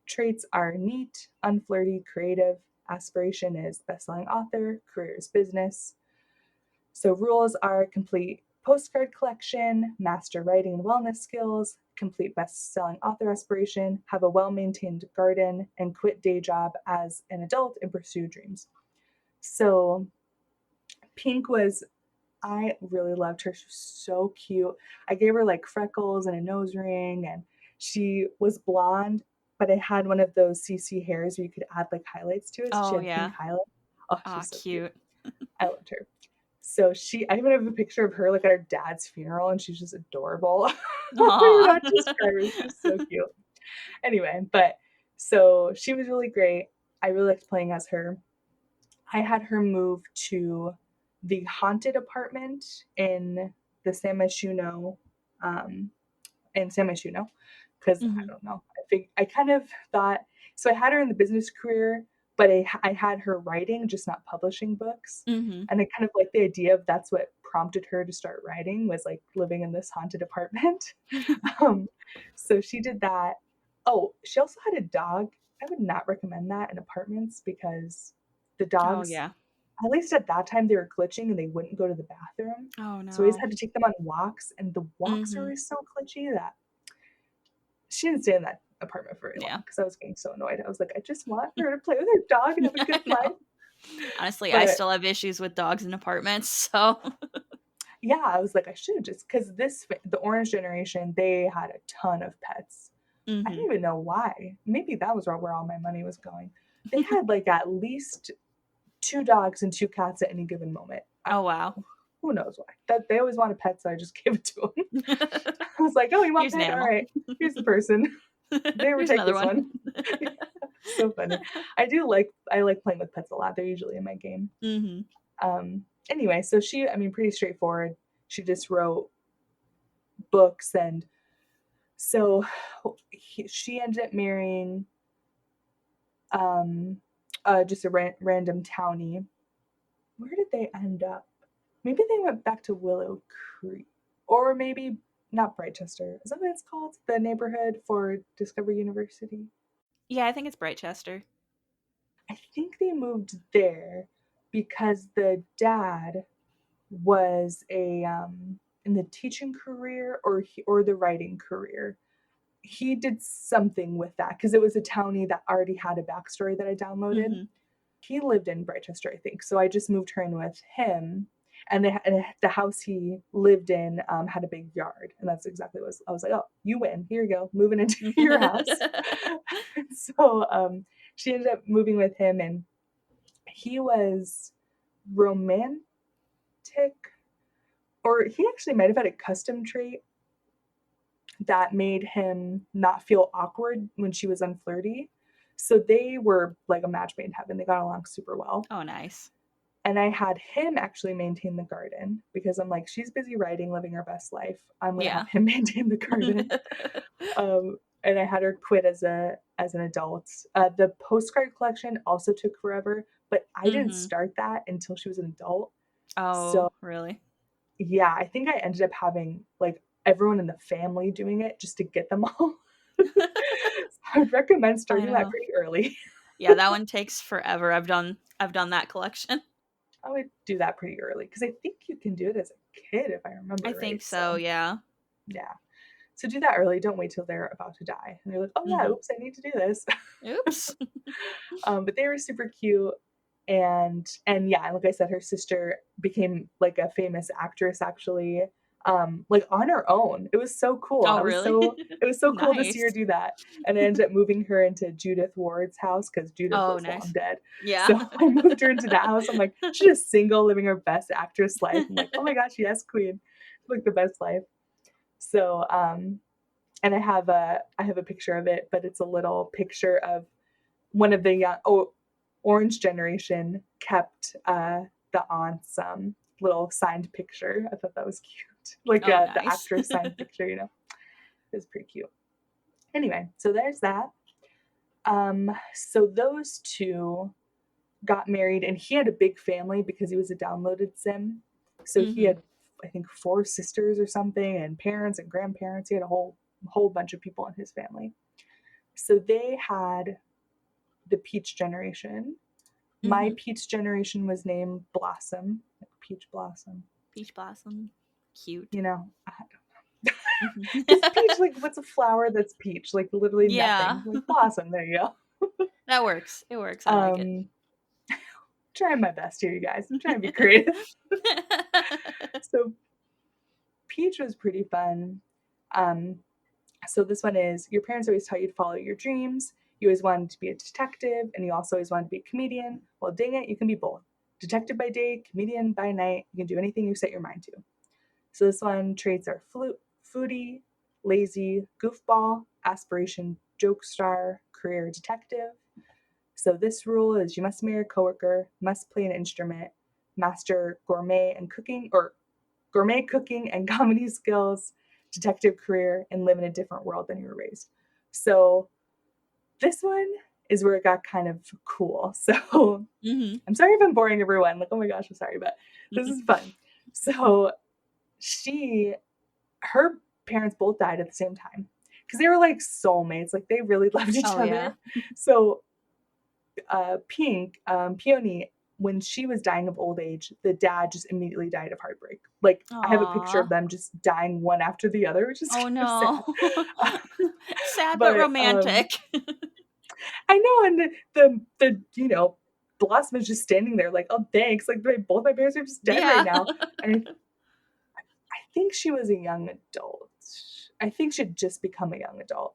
Traits are neat, unflirty, creative. Aspiration is best-selling author, career is business. So rules are complete postcard collection, master writing and wellness skills, complete best-selling author aspiration, have a well-maintained garden, and quit day job as an adult and pursue dreams. So Pink was, I really loved her. She was so cute. I gave her like freckles and a nose ring, and she was blonde, but it had one of those CC hairs where you could add like highlights to it. So she
Oh,
had
yeah.
pink highlights. Oh,
Aw,
she's so cute.
cute.
I loved her. So I even have a picture of her like at her dad's funeral, and she's just adorable.
Aw.
Not describe her. She's so cute. Anyway, but so she was really great. I really liked playing as her. I had her move to the haunted apartment in the San Myshuno, because I don't know. I kind of thought, so I had her in the business career, but I had her writing, just not publishing books.
Mm-hmm.
And I kind of like the idea of that's what prompted her to start writing, was like living in this haunted apartment. So she did that. Oh, she also had a dog. I would not recommend that in apartments because the
Oh,
dogs,
yeah.
at least at that time, they were glitching and they wouldn't go to the bathroom.
Oh,
So I always
no.
had to take them on walks, and the walks are always so glitchy that she didn't stay in that apartment for very long
Yeah.
because I was getting so annoyed. I was like, I just want her to play with her dog and have a
I
good
know.
life.
Honestly, I still have issues with dogs in apartments, so
Yeah, I was like, I should have just, because the Orange generation, they had a ton of pets. I don't even know why. Maybe that was where all my money was going. They had like at least 2 dogs and 2 cats at any given moment.
Oh, wow.
Who knows why? That they always wanted pets, so I just gave it to them. I was like, oh, you want
Here's an
pet? All
animal.
right, here's the person. They
Here's
take
another
this one. So funny. I like playing with pets a lot. They're usually in my game. Anyway, so pretty straightforward. She just wrote books, and so she ended up marrying just a random townie. Where did they end up? Maybe they went back to Willow Creek, or maybe not Brightchester. Is that what it's called? The neighborhood for Discovery University.
Yeah, I think it's Brightchester.
I think they moved there because the dad was in the teaching career or the writing career. He did something with that because it was a townie that already had a backstory that I downloaded. He lived in Brightchester, I think. So I just moved her in with him. And the house he lived in had a big yard. And that's exactly what I was like, oh, you win. Here you go. Moving into your house. So she ended up moving with him, and he was romantic, or he actually might have had a custom trait that made him not feel awkward when she was unflirty. So they were like a match made in heaven. They got along super well.
Oh, nice.
And I had him actually maintain the garden because I'm like, she's busy writing, living her best life. I'm going to have him maintain the garden. And I had her quit as an adult. The postcard collection also took forever, but I didn't start that until she was an adult.
Oh,
so,
really?
Yeah, I think I ended up having like everyone in the family doing it just to get them all. So I would recommend starting that pretty early.
Yeah, that one takes forever. I've done that collection.
I would do that pretty early because I think you can do it as a kid if I remember right.
I think so, yeah.
Yeah. So do that early. Don't wait till they're about to die. And you're like, oh yeah, oops, I need to do this.
Oops.
But they were super cute. And yeah, like I said, her sister became like a famous actress actually, like on her own. It was so cool.
Oh, really?
It was so cool to see her do that. And I ended up moving her into Judith Ward's house because Judith was long dead.
Yeah.
So I moved her into that house. I'm like, she's just single, living her best actress life. I'm like, oh my gosh, yes, queen. Like the best life. So and I have a picture of it, but it's a little picture of one of the young Orange generation kept the aunt's little signed picture. I thought that was cute. Like
nice.
The actress signed picture, It was pretty cute. Anyway, so there's that. So those two got married, and he had a big family because he was a downloaded sim. So he had, I think, 4 sisters or something, and parents and grandparents. He had a whole bunch of people in his family. So they had the Peach generation. My Peach generation was named Blossom, like Peach Blossom.
Peach Blossom, cute.
You know, because peach, like, what's a flower that's peach? Like, literally nothing. Like, Blossom. There you go.
That works. It works. I like it.
Trying my best here, you guys. I'm trying to be creative. So Peach was pretty fun. So this one is, your parents always taught you to follow your dreams. You always wanted to be a detective, and you also always wanted to be a comedian. Well, dang it, you can be both. Detective by day, comedian by night. You can do anything you set your mind to. So this one, traits are foodie, lazy, goofball, aspiration, joke star, career detective. So this rule is you must marry a coworker, must play an instrument, master gourmet cooking and comedy skills, detective career, and live in a different world than you were raised. So this one is where it got kind of cool. So I'm sorry if I'm boring everyone. Like, oh my gosh, I'm sorry, but this is fun. So her parents both died at the same time because they were like soulmates. Like, they really loved each other. Yeah. So Peony, when she was dying of old age, the dad just immediately died of heartbreak. Like, I have a picture of them just dying one after the other, which is sad.
Sad but romantic.
I know, and the Blossom is just standing there like, oh thanks, like both my parents are just dead right now. And I think she was a young adult. I think she'd just become a young adult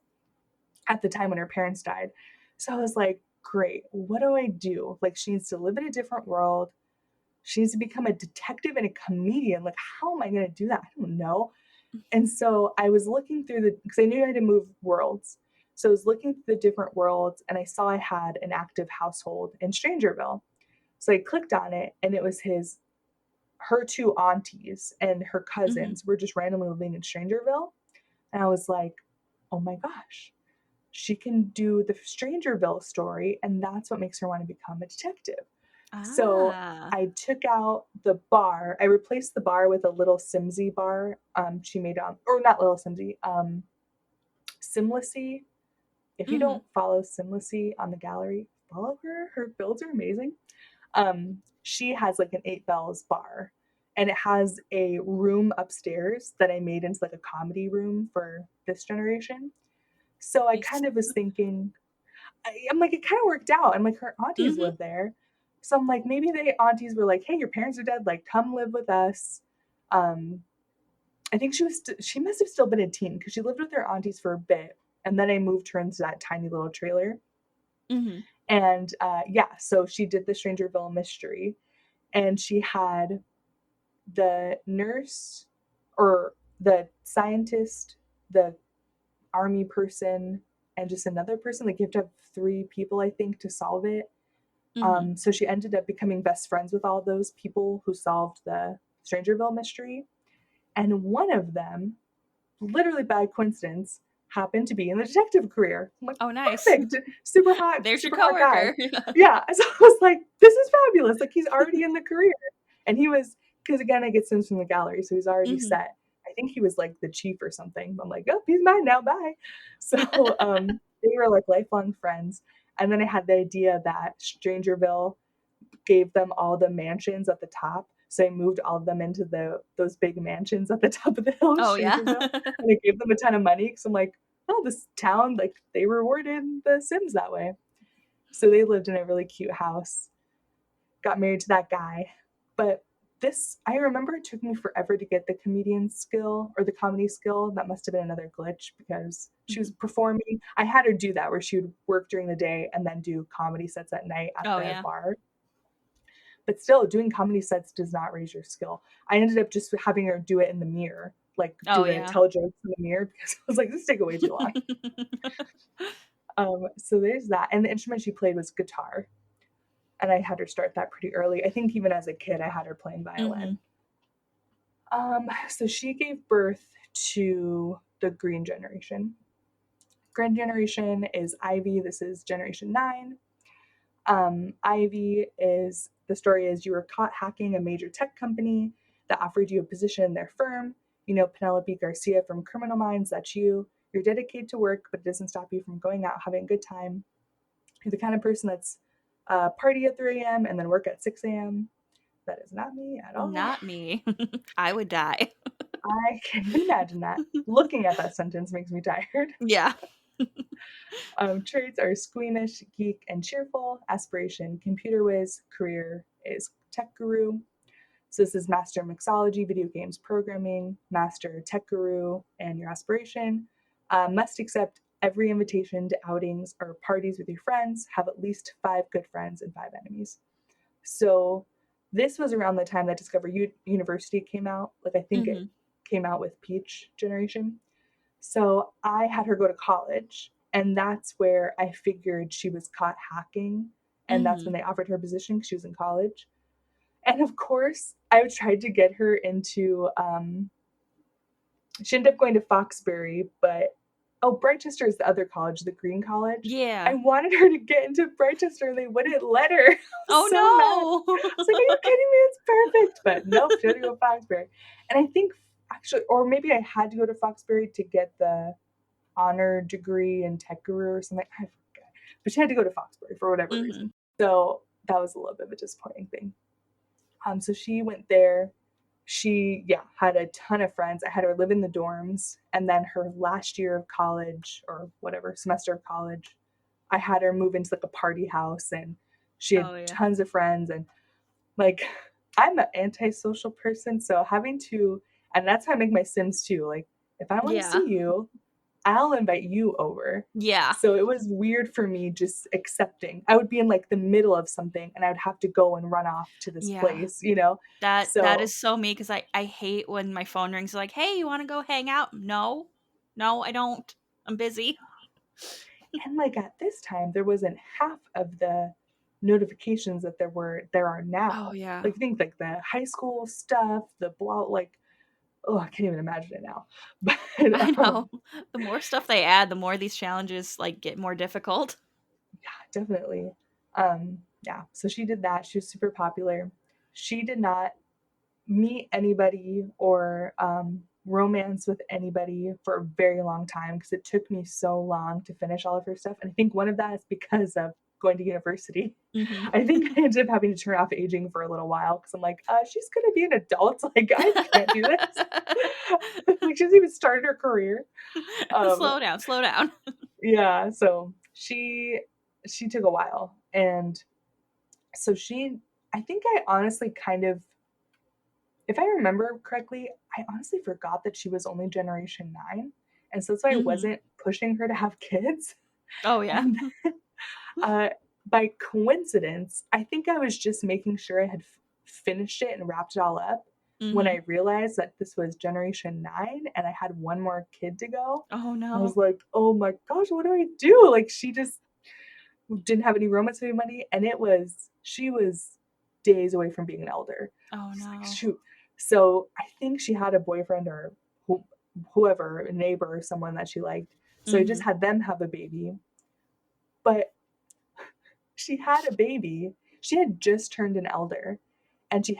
at the time when her parents died. So I was like, great, what do I do? Like, she needs to live in a different world. She needs to become a detective and a comedian. Like, how am I going to do that? I don't know. And so I was looking through because I knew I had to move worlds. So I was looking through the different worlds, and I saw I had an active household in Strangerville. So I clicked on it, and it was her 2 aunties and her cousins were just randomly living in Strangerville. And I was like, oh my gosh, she can do the Strangerville story, and that's what makes her want to become a detective. So I took out the bar. I replaced the bar with a little Simsy bar she made on, or not little Simsy, Simlisy. If you don't follow Simlisy on the gallery, follow her. Her builds are amazing. She has like an 8 bells bar, and it has a room upstairs that I made into like a comedy room for this generation. So I kind of was thinking, I'm like, it kind of worked out. And like, her aunties live there. So I'm like, maybe the aunties were like, hey, your parents are dead. Like, come live with us. I think she must have still been a teen because she lived with her aunties for a bit. And then I moved her into that tiny little trailer. And so she did the Strangerville mystery. And she had the nurse or the scientist, the army person, and just another person. Like, you have to have 3 people, I think, to solve it. So she ended up becoming best friends with all those people who solved the Strangerville mystery. And one of them, literally by coincidence, happened to be in the detective career. I'm like, oh, nice. Perfect. Super hot.
There's
super
your coworker.
Yeah. So I was like, this is fabulous. Like, he's already in the career. And he was, because again, I get Sims from the gallery, so he's already set. I think he was like the chief or something. I'm like, oh, he's mine now. Bye. So they were like lifelong friends. And then I had the idea that Strangerville gave them all the mansions at the top. So I moved all of them into those big mansions at the top of the hill.
Oh, yeah.
And I gave them a ton of money because I'm like, oh, this town, like, they rewarded the Sims that way. So they lived in a really cute house, got married to that guy. But I remember it took me forever to get the comedian skill or the comedy skill. That must have been another glitch because she was performing. I had her do that where she would work during the day and then do comedy sets at night at the bar. But still, doing comedy sets does not raise your skill. I ended up just having her do it in the mirror, like tell jokes in the mirror, because I was like, this is taking way too long. So there's that. And the instrument she played was guitar. And I had her start that pretty early. I think even as a kid, I had her playing violin. So she gave birth to the green generation. Green generation is Ivy. This is generation 9. Ivy the story is you were caught hacking a major tech company. that offered you a position in their firm. You know, Penelope Garcia from Criminal Minds, that's you. You're dedicated to work, but it doesn't stop you from going out, having a good time. You're the kind of person that's party at 3 a.m. and then work at 6 a.m. That is not me at all.
Not me. I would die.
I can imagine that. Looking at that sentence makes me tired.
Yeah.
Traits are squeamish, geek, and cheerful. Aspiration, computer whiz. Career is tech guru. So this is master mixology, video games programming, master tech guru, and your aspiration. Must accept every invitation to outings or parties with your friends. Have at least 5 good friends and 5 enemies. So this was around the time that Discover University came out. Like, I think it came out with Peach Generation. So I had her go to college, and that's where I figured she was caught hacking, and that's when they offered her a position because she was in college. And of course, I tried to get her into, she ended up going to Foxbury, but, Brightchester is the other college, the Green College.
Yeah.
I wanted her to get into Brightchester, and they wouldn't let her.
Oh,
so
no.
mad. I was like, are you kidding me? It's perfect. But nope, she had to go to Foxbury. And I think, actually, or maybe I had to go to Foxbury to get the honor degree in tech guru or something. I forget. But she had to go to Foxbury for whatever reason. So that was a little bit of a disappointing thing. So she went there. She, had a ton of friends. I had her live in the dorms. And then her last year of college, or whatever, semester of college, I had her move into like a party house, and she had tons of friends. And like, I'm an antisocial person. So having to, and that's how I make my Sims too. Like, if I want to see you, I'll invite you over.
Yeah.
So it was weird for me just accepting. I would be in like the middle of something, and I would have to go and run off to this place, you know?
That is so me, because I hate when my phone rings like, hey, you want to go hang out? No, I don't. I'm busy.
And like at this time, there wasn't half of the notifications that there are now.
Oh, yeah.
Like, think like the high school stuff, the blah, like, I can't even imagine it now. But
I know. The more stuff they add, the more these challenges like get more difficult.
Yeah, definitely. So she did that. She was super popular. She did not meet anybody or romance with anybody for a very long time, because it took me so long to finish all of her stuff. And I think one of that is because of going to university. I think I ended up having to turn off aging for a little while, because I'm like, she's gonna be an adult. Like, I can't do this. Like, she hasn't even started her career.
Slow down.
Yeah, so she took a while. And so I think I honestly kind of, if I remember correctly, I honestly forgot that she was only Generation 9. And so that's why I wasn't pushing her to have kids.
Oh, yeah.
And, by coincidence, I think I was just making sure I had finished it and wrapped it all up when I realized that this was Generation 9 and I had one more kid to go.
Oh, no.
I was like, oh my gosh, what do I do? Like, she just didn't have any romance money, and she was days away from being an elder.
Oh, no.
Like, shoot. So I think she had a boyfriend or whoever, a neighbor or someone that she liked. So I just had them have a baby. But she had a baby. She had just turned an elder. And she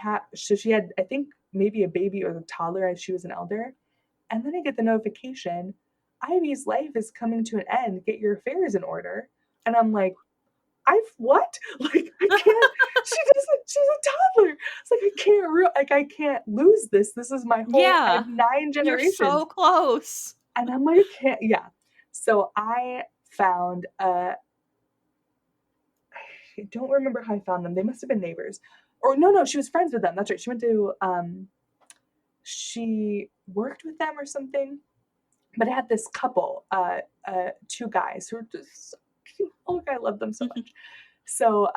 had, I think, maybe a baby or a toddler as she was an elder. And then I get the notification, Ivy's life is coming to an end. Get your affairs in order. And I'm like, what? Like, I can't, she's a toddler. It's like, I can't lose this. This is my whole, I have 9 generations.
You're so close.
And I'm like, So I found, I don't remember how I found them. They must have been neighbors. Or no, she was friends with them. That's right. She went to, she worked with them or something. But I had this couple, 2 guys who were just so cute. Oh, I love them so much. So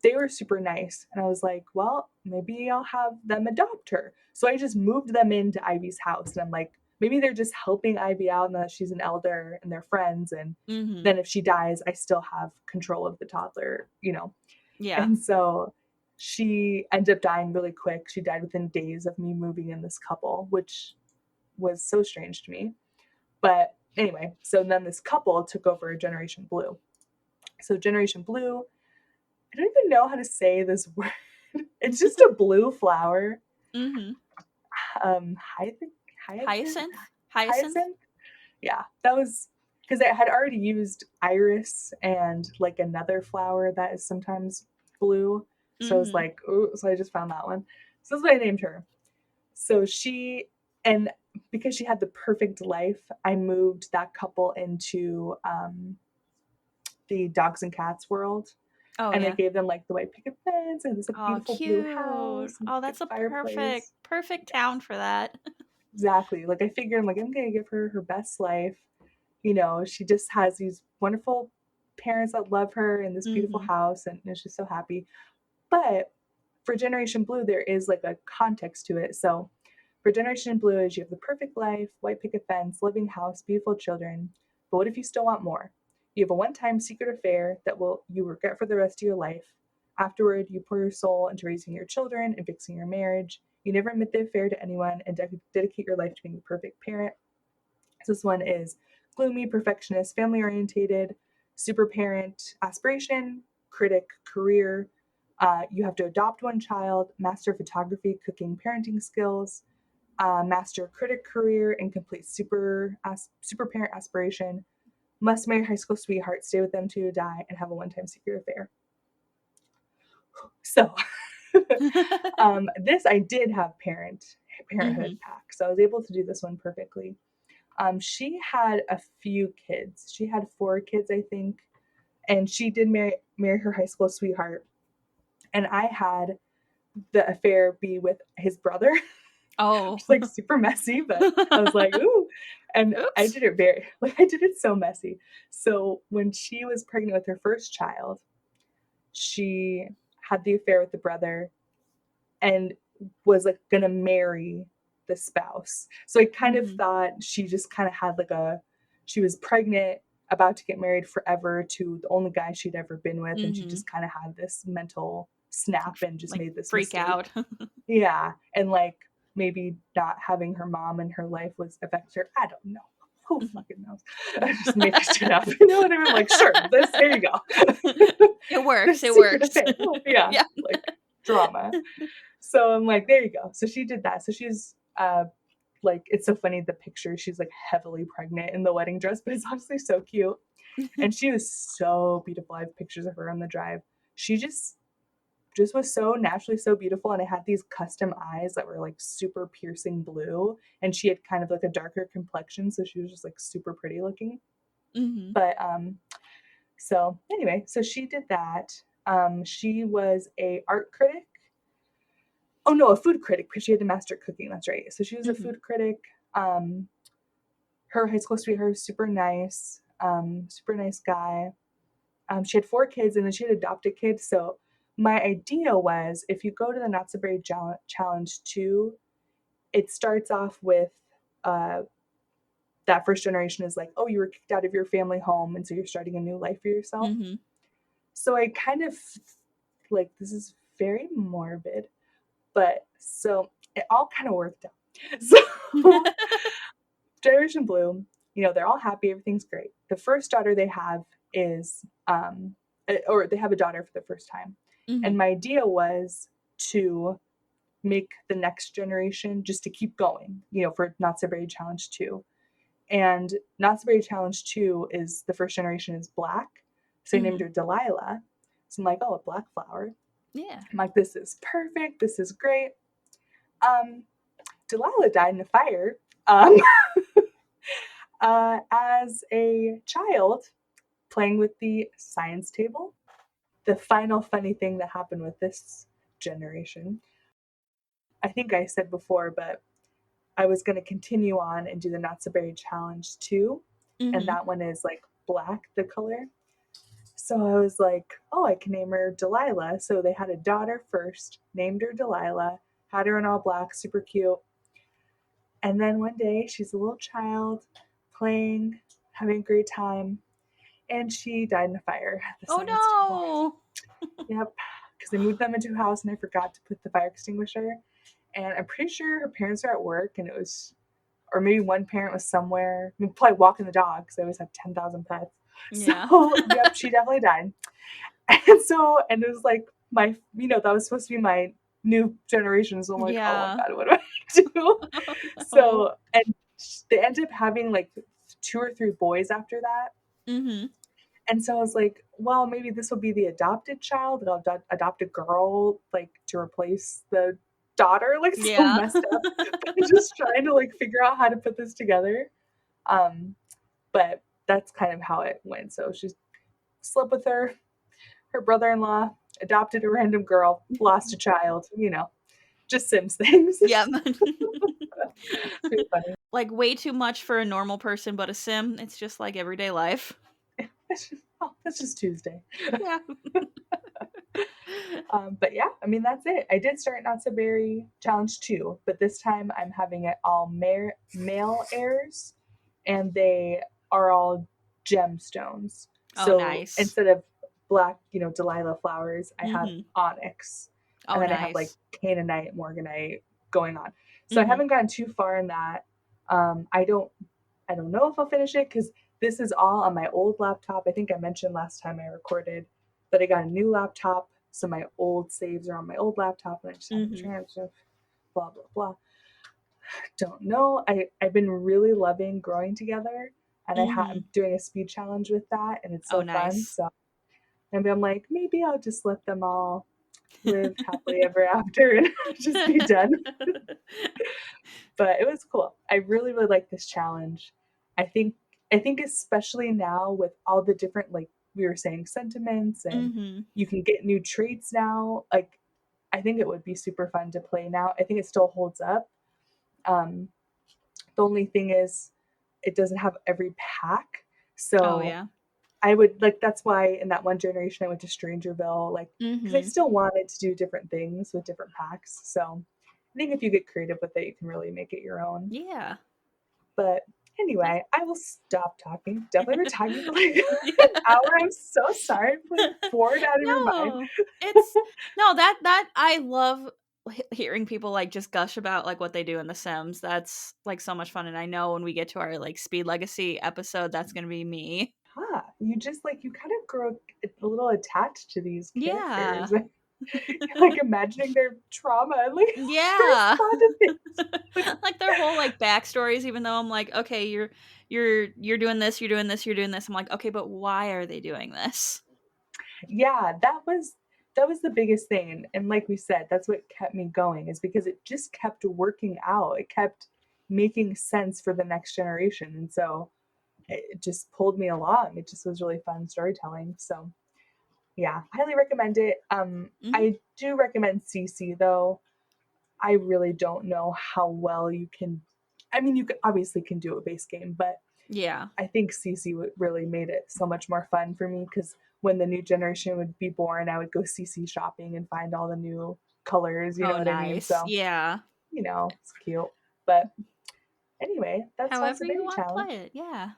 they were super nice. And I was like, well, maybe I'll have them adopt her. So I just moved them into Ivy's house. And I'm like, maybe they're just helping Ivy out and that she's an elder and they're friends. And then if she dies, I still have control of the toddler, you know?
Yeah.
And so she ended up dying really quick. She died within days of me moving in this couple, which was so strange to me. But anyway, so then this couple took over Generation Blue. So Generation Blue, I don't even know how to say this word. It's just a blue flower.
Mm-hmm.
Hyacinth?
Hyacinth?
Yeah, that was because I had already used iris and like another flower that is sometimes blue. So I was
Mm-hmm.
like, ooh, so I just found that one. So that's what I named her. So and because she had the perfect life, I moved that couple into the dogs and cats world.
Oh,
And I
yeah.
gave them like the white picket fence and this like,
Oh,
beautiful blue
cute.
house and
Oh,
big
that's a
fireplace.
perfect town for that.
Exactly. Like I figured, I'm like, I'm gonna give her her best life. You know, she just has these wonderful parents that love her in this beautiful
Mm-hmm.
house, and she's so happy. But for Generation Blue, there is like a context to it. So for Generation Blue, is you have the perfect life, white picket fence, living house, beautiful children. But what if you still want more? You have a one-time secret affair that will you regret for the rest of your life. Afterward, you pour your soul into raising your children and fixing your marriage. You never admit the affair to anyone and dedicate your life to being the perfect parent. So this one is gloomy, perfectionist, family orientated, super parent, aspiration, critic, career. You have to adopt one child, master photography, cooking, parenting skills, master critic career, and complete super parent aspiration. Must marry high school sweetheart, stay with them till you die, and have a one-time secret affair. So this I did have parenthood pack, so I was able to do this one perfectly. She had a few kids. She had 4 kids, I think, and she did marry her high school sweetheart. And I had the affair be with his brother.
Oh.
It's like super messy, but I was like, ooh. And I
Oops.
did it I did it so messy. So when she was pregnant with her first child, she had the affair with the brother and was like gonna marry the spouse. So I kind of thought she just kind of had she was pregnant, about to get married forever to the only guy she'd ever been with, and she just kind of had this mental snap and just
Like
made this
freak
mistake.
out.
Yeah, and like maybe not having her mom in her life was affected her. I don't know. Who fucking knows? I just make shit up. You know what I mean? Like, sure, here you go.
It works. It
Secret
works.
affair. Yeah, like drama. So I'm like, there you go. So she did that. So she's like, it's so funny, the picture, she's like heavily pregnant in the wedding dress, but it's honestly so cute. And she was so beautiful. I have pictures of her on the drive. She just was so naturally so beautiful, and I had these custom eyes that were like super piercing blue, and she had kind of like a darker complexion, so she was just like super pretty looking. But so anyway, so she did that. She was a art critic. Oh no, a food critic, because she had to master cooking. That's right. So she was a food critic. Her high school sweetheart was super nice guy. She had 4 kids, and then she had adopted kids. So my idea was, if you go to the Not So Berry Challenge 2, it starts off with that first generation is like, oh, you were kicked out of your family home, and so you're starting a new life for yourself. So I kind of like, this is very morbid, but so it all kind of worked out. So Generation Blue, you know, they're all happy, everything's great. The first daughter they have is or they have a daughter for the first time. And my idea was to make the next generation, just to keep going, you know, for Not So Berry Challenge 2. And Not So Berry Challenge 2 is the first generation is black. So I named her Delilah. So I'm like, oh, a black flower.
Yeah.
I'm like, this is perfect. This is great. Delilah died in a fire as a child playing with the science table. The final funny thing that happened with this generation, I think I said before, but I was going to continue on and do the Not So Berry Challenge 2. And that one is like black, the color. So I was like, oh, I can name her Delilah. So they had a daughter first, named her Delilah, had her in all black, super cute. And then one day she's a little child playing, having a great time, and she died in a fire at the science table. Yep, because they moved them into a house and I forgot to put the fire extinguisher. And I'm pretty sure her parents are at work, and it was, or maybe one parent was somewhere. I mean, probably walking the dog, because I always have 10,000 pets.
Yeah.
So, yep, she definitely died. And so, and it was like that was supposed to be my new generations. I'm like, oh my
Yeah.
God, what do I do? So, and they ended up having like 2 or 3 boys after that.
Mm-hmm.
And so I was like, well, maybe this will be the adopted child, and I'll adopt a girl, like, to replace the daughter, like, so
Yeah.
messed up. I'm just trying to, like, figure out how to put this together. But that's kind of how it went. So she slept with her brother-in-law, adopted a random girl, lost a child, just Sims things.
Yep.
It's pretty funny.
Like way too much for a normal person, but a sim, it's just like everyday life.
It's just Tuesday.
Yeah.
But yeah, I mean, that's it. I did start Not So Berry Challenge 2, but this time I'm having it all male heirs, and they are all gemstones.
Oh,
So
nice.
instead of black, Delilah flowers, I have
Mm-hmm.
onyx.
Oh,
And then I have like
nice.
Canaanite, Morganite going on. So I
Mm-hmm.
haven't gotten too far in that. I don't know if I'll finish it because this is all on my old laptop. I think I mentioned last time I recorded that I got a new laptop, so my old saves are on my old laptop, and I just haven't transferred. Blah blah blah. Don't know. I've been really loving growing together, and
Mm-hmm.
I'm doing a speed challenge with that, and it's
Oh,
so fun.
nice.
So maybe I'm like, maybe I'll just let them all live happily ever after and just be done. But it was cool. I really, really like this challenge. I think especially now with all the different, like we were saying, sentiments, and
Mm-hmm.
you can get new traits now. Like I think it would be super fun to play now. I think it still holds up. Um, the only thing is it doesn't have every pack.
Oh,
So
yeah.
I would like that's why in that one generation I went to Strangerville, like because I
Mm-hmm.
still wanted to do different things with different packs. So I think if you get creative with it, you can really make it your own.
Yeah.
But anyway, I will stop talking. Definitely been talking for like
Yeah.
an hour. I'm so sorry. I'm like bored out of your mind.
No, it's no that I love hearing people like just gush about like what they do in The Sims. That's like so much fun, and I know when we get to our like Speed Legacy episode, that's gonna be me.
You just like you kind of grow a little attached to these
Yeah,
characters. Like imagining their trauma and like
yeah.
respond to things.
Like their whole like backstories. Even though I'm like, okay, you're doing this, you're doing this, you're doing this. I'm like, okay, but why are they doing this?
Yeah, that was the biggest thing. And like we said, that's what kept me going is because it just kept working out. It kept making sense for the next generation. And so it just pulled me along. It just was really fun storytelling. So yeah, highly recommend it.
Hmm.
I do recommend CC though. I really don't know how well you can. I mean, you obviously can do a base game, but
Yeah.
I think CC really made it so much more fun for me because when the new generation would be born, I would go CC shopping and find all the new colors. You know
Oh,
what I mean?
nice.
So
Yeah.
it's cute. But anyway, that's Not
However
So
you
Berry
want to
Challenge.
play it. Yeah.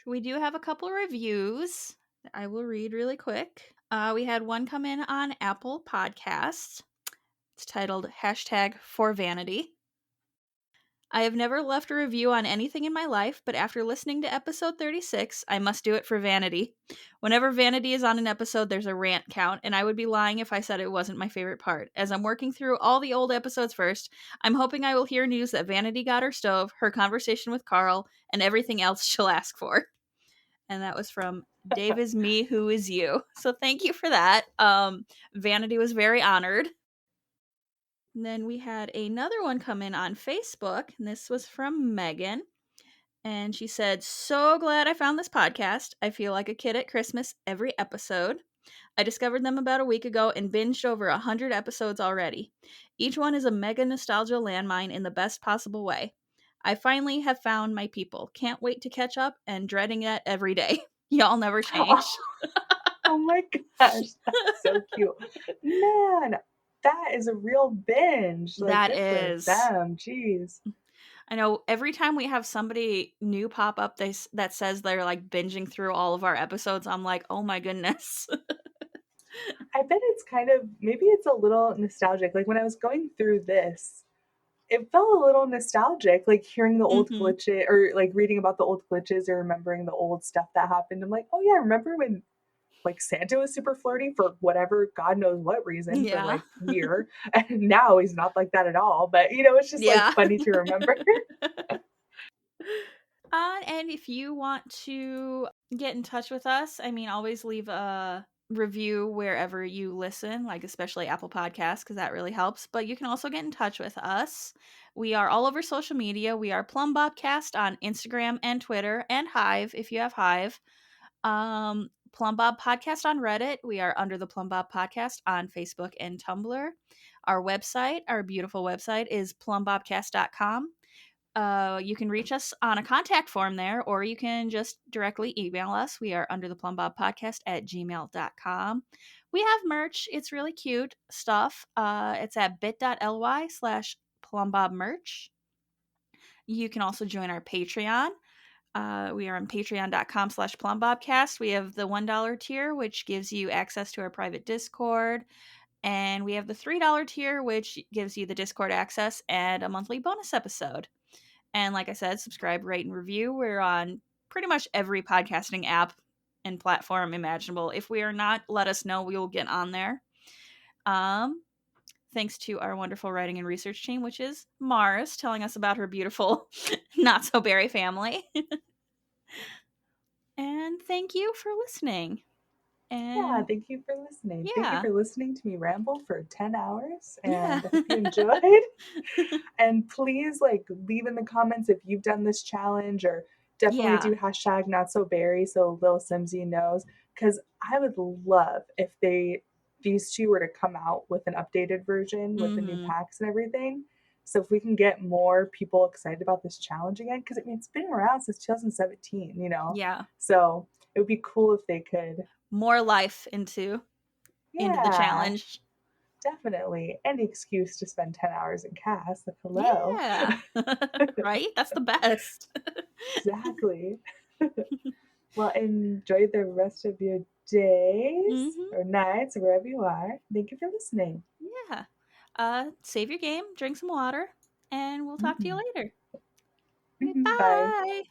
We do have a couple reviews that I will read really quick. We had one come in on Apple Podcasts. It's titled #for Vanity. I have never left a review on anything in my life, but after listening to episode 36, I must do it for Vanity. Whenever Vanity is on an episode, there's a rant count, and I would be lying if I said it wasn't my favorite part. As I'm working through all the old episodes first, I'm hoping I will hear news that Vanity got her stove, her conversation with Carl, and everything else she'll ask for. And that was from Dave Is Me, Who Is You. So thank you for that. Vanity was very honored. And then we had another one come in on Facebook, and this was from Megan. And she said, "So glad I found this podcast. I feel like a kid at Christmas every episode. I discovered them about a week ago and binged over 100 episodes already. Each one is a mega nostalgia landmine in the best possible way. I finally have found my people. Can't wait to catch up and dreading it every day. Y'all never change."
Oh my gosh, that's so cute. Man, that is a real binge. Like,
That
good for
is.
them. Jeez.
I know every time we have somebody new pop up that says they're like binging through all of our episodes, I'm like, oh my goodness.
I bet it's kind of, maybe it's a little nostalgic. Like, when I was going through this, it felt a little nostalgic, like hearing the old
Hmm.
glitches or like reading about the old glitches or remembering the old stuff that happened. I'm like, oh yeah, remember when like Santa was super flirty for whatever, God knows what reason, for
Yeah.
like year. And now he's not like that at all. But it's just like
Yeah.
funny to remember.
And if you want to get in touch with us, I mean, always leave a review wherever you listen, like especially Apple Podcasts, because that really helps. But you can also get in touch with us. We are all over social media. We are Plumbobcast on Instagram and Twitter, and Hive if you have Hive. Plumbob Podcast on Reddit. We are Under the Plumbob Podcast on Facebook and Tumblr. Our website, our beautiful website, is plumbobcast.com. You can reach us on a contact form there, or you can just directly email us. We are under the Plumbob Podcast at gmail.com. We have merch. It's really cute stuff. It's at bit.ly/plumbobmerch. You can also join our Patreon. We are on patreon.com/plumbobcast. We have the $1 tier, which gives you access to our private Discord. And we have the $3 tier, which gives you the Discord access and a monthly bonus episode. And like I said, subscribe, rate, and review. We're on pretty much every podcasting app and platform imaginable. If we are not, let us know. We will get on there. Thanks to our wonderful writing and research team, which is Mars, telling us about her beautiful not-so-berry family. And thank you for listening.
Yeah,
And
thank you for listening.
yeah.
Thank you for listening to me ramble for 10 hours. And
Yeah.
I hope you enjoyed. And please leave in the comments if you've done this challenge, or definitely do hashtag not so berry so Lil Simsy knows. Because I would love if these two were to come out with an updated version with the new packs and everything. So if we can get more people excited about this challenge again, because it's been around since 2017,
Yeah.
So it would be cool if they could.
More life into the challenge.
Definitely. Any excuse to spend 10 hours in cast. Like, hello.
Yeah. Right? That's the best.
Exactly. Well, enjoy the rest of your days or nights or wherever you are. Thank you for listening.
Yeah. Save your game, drink some water, and we'll talk to you later.
Bye.
Bye.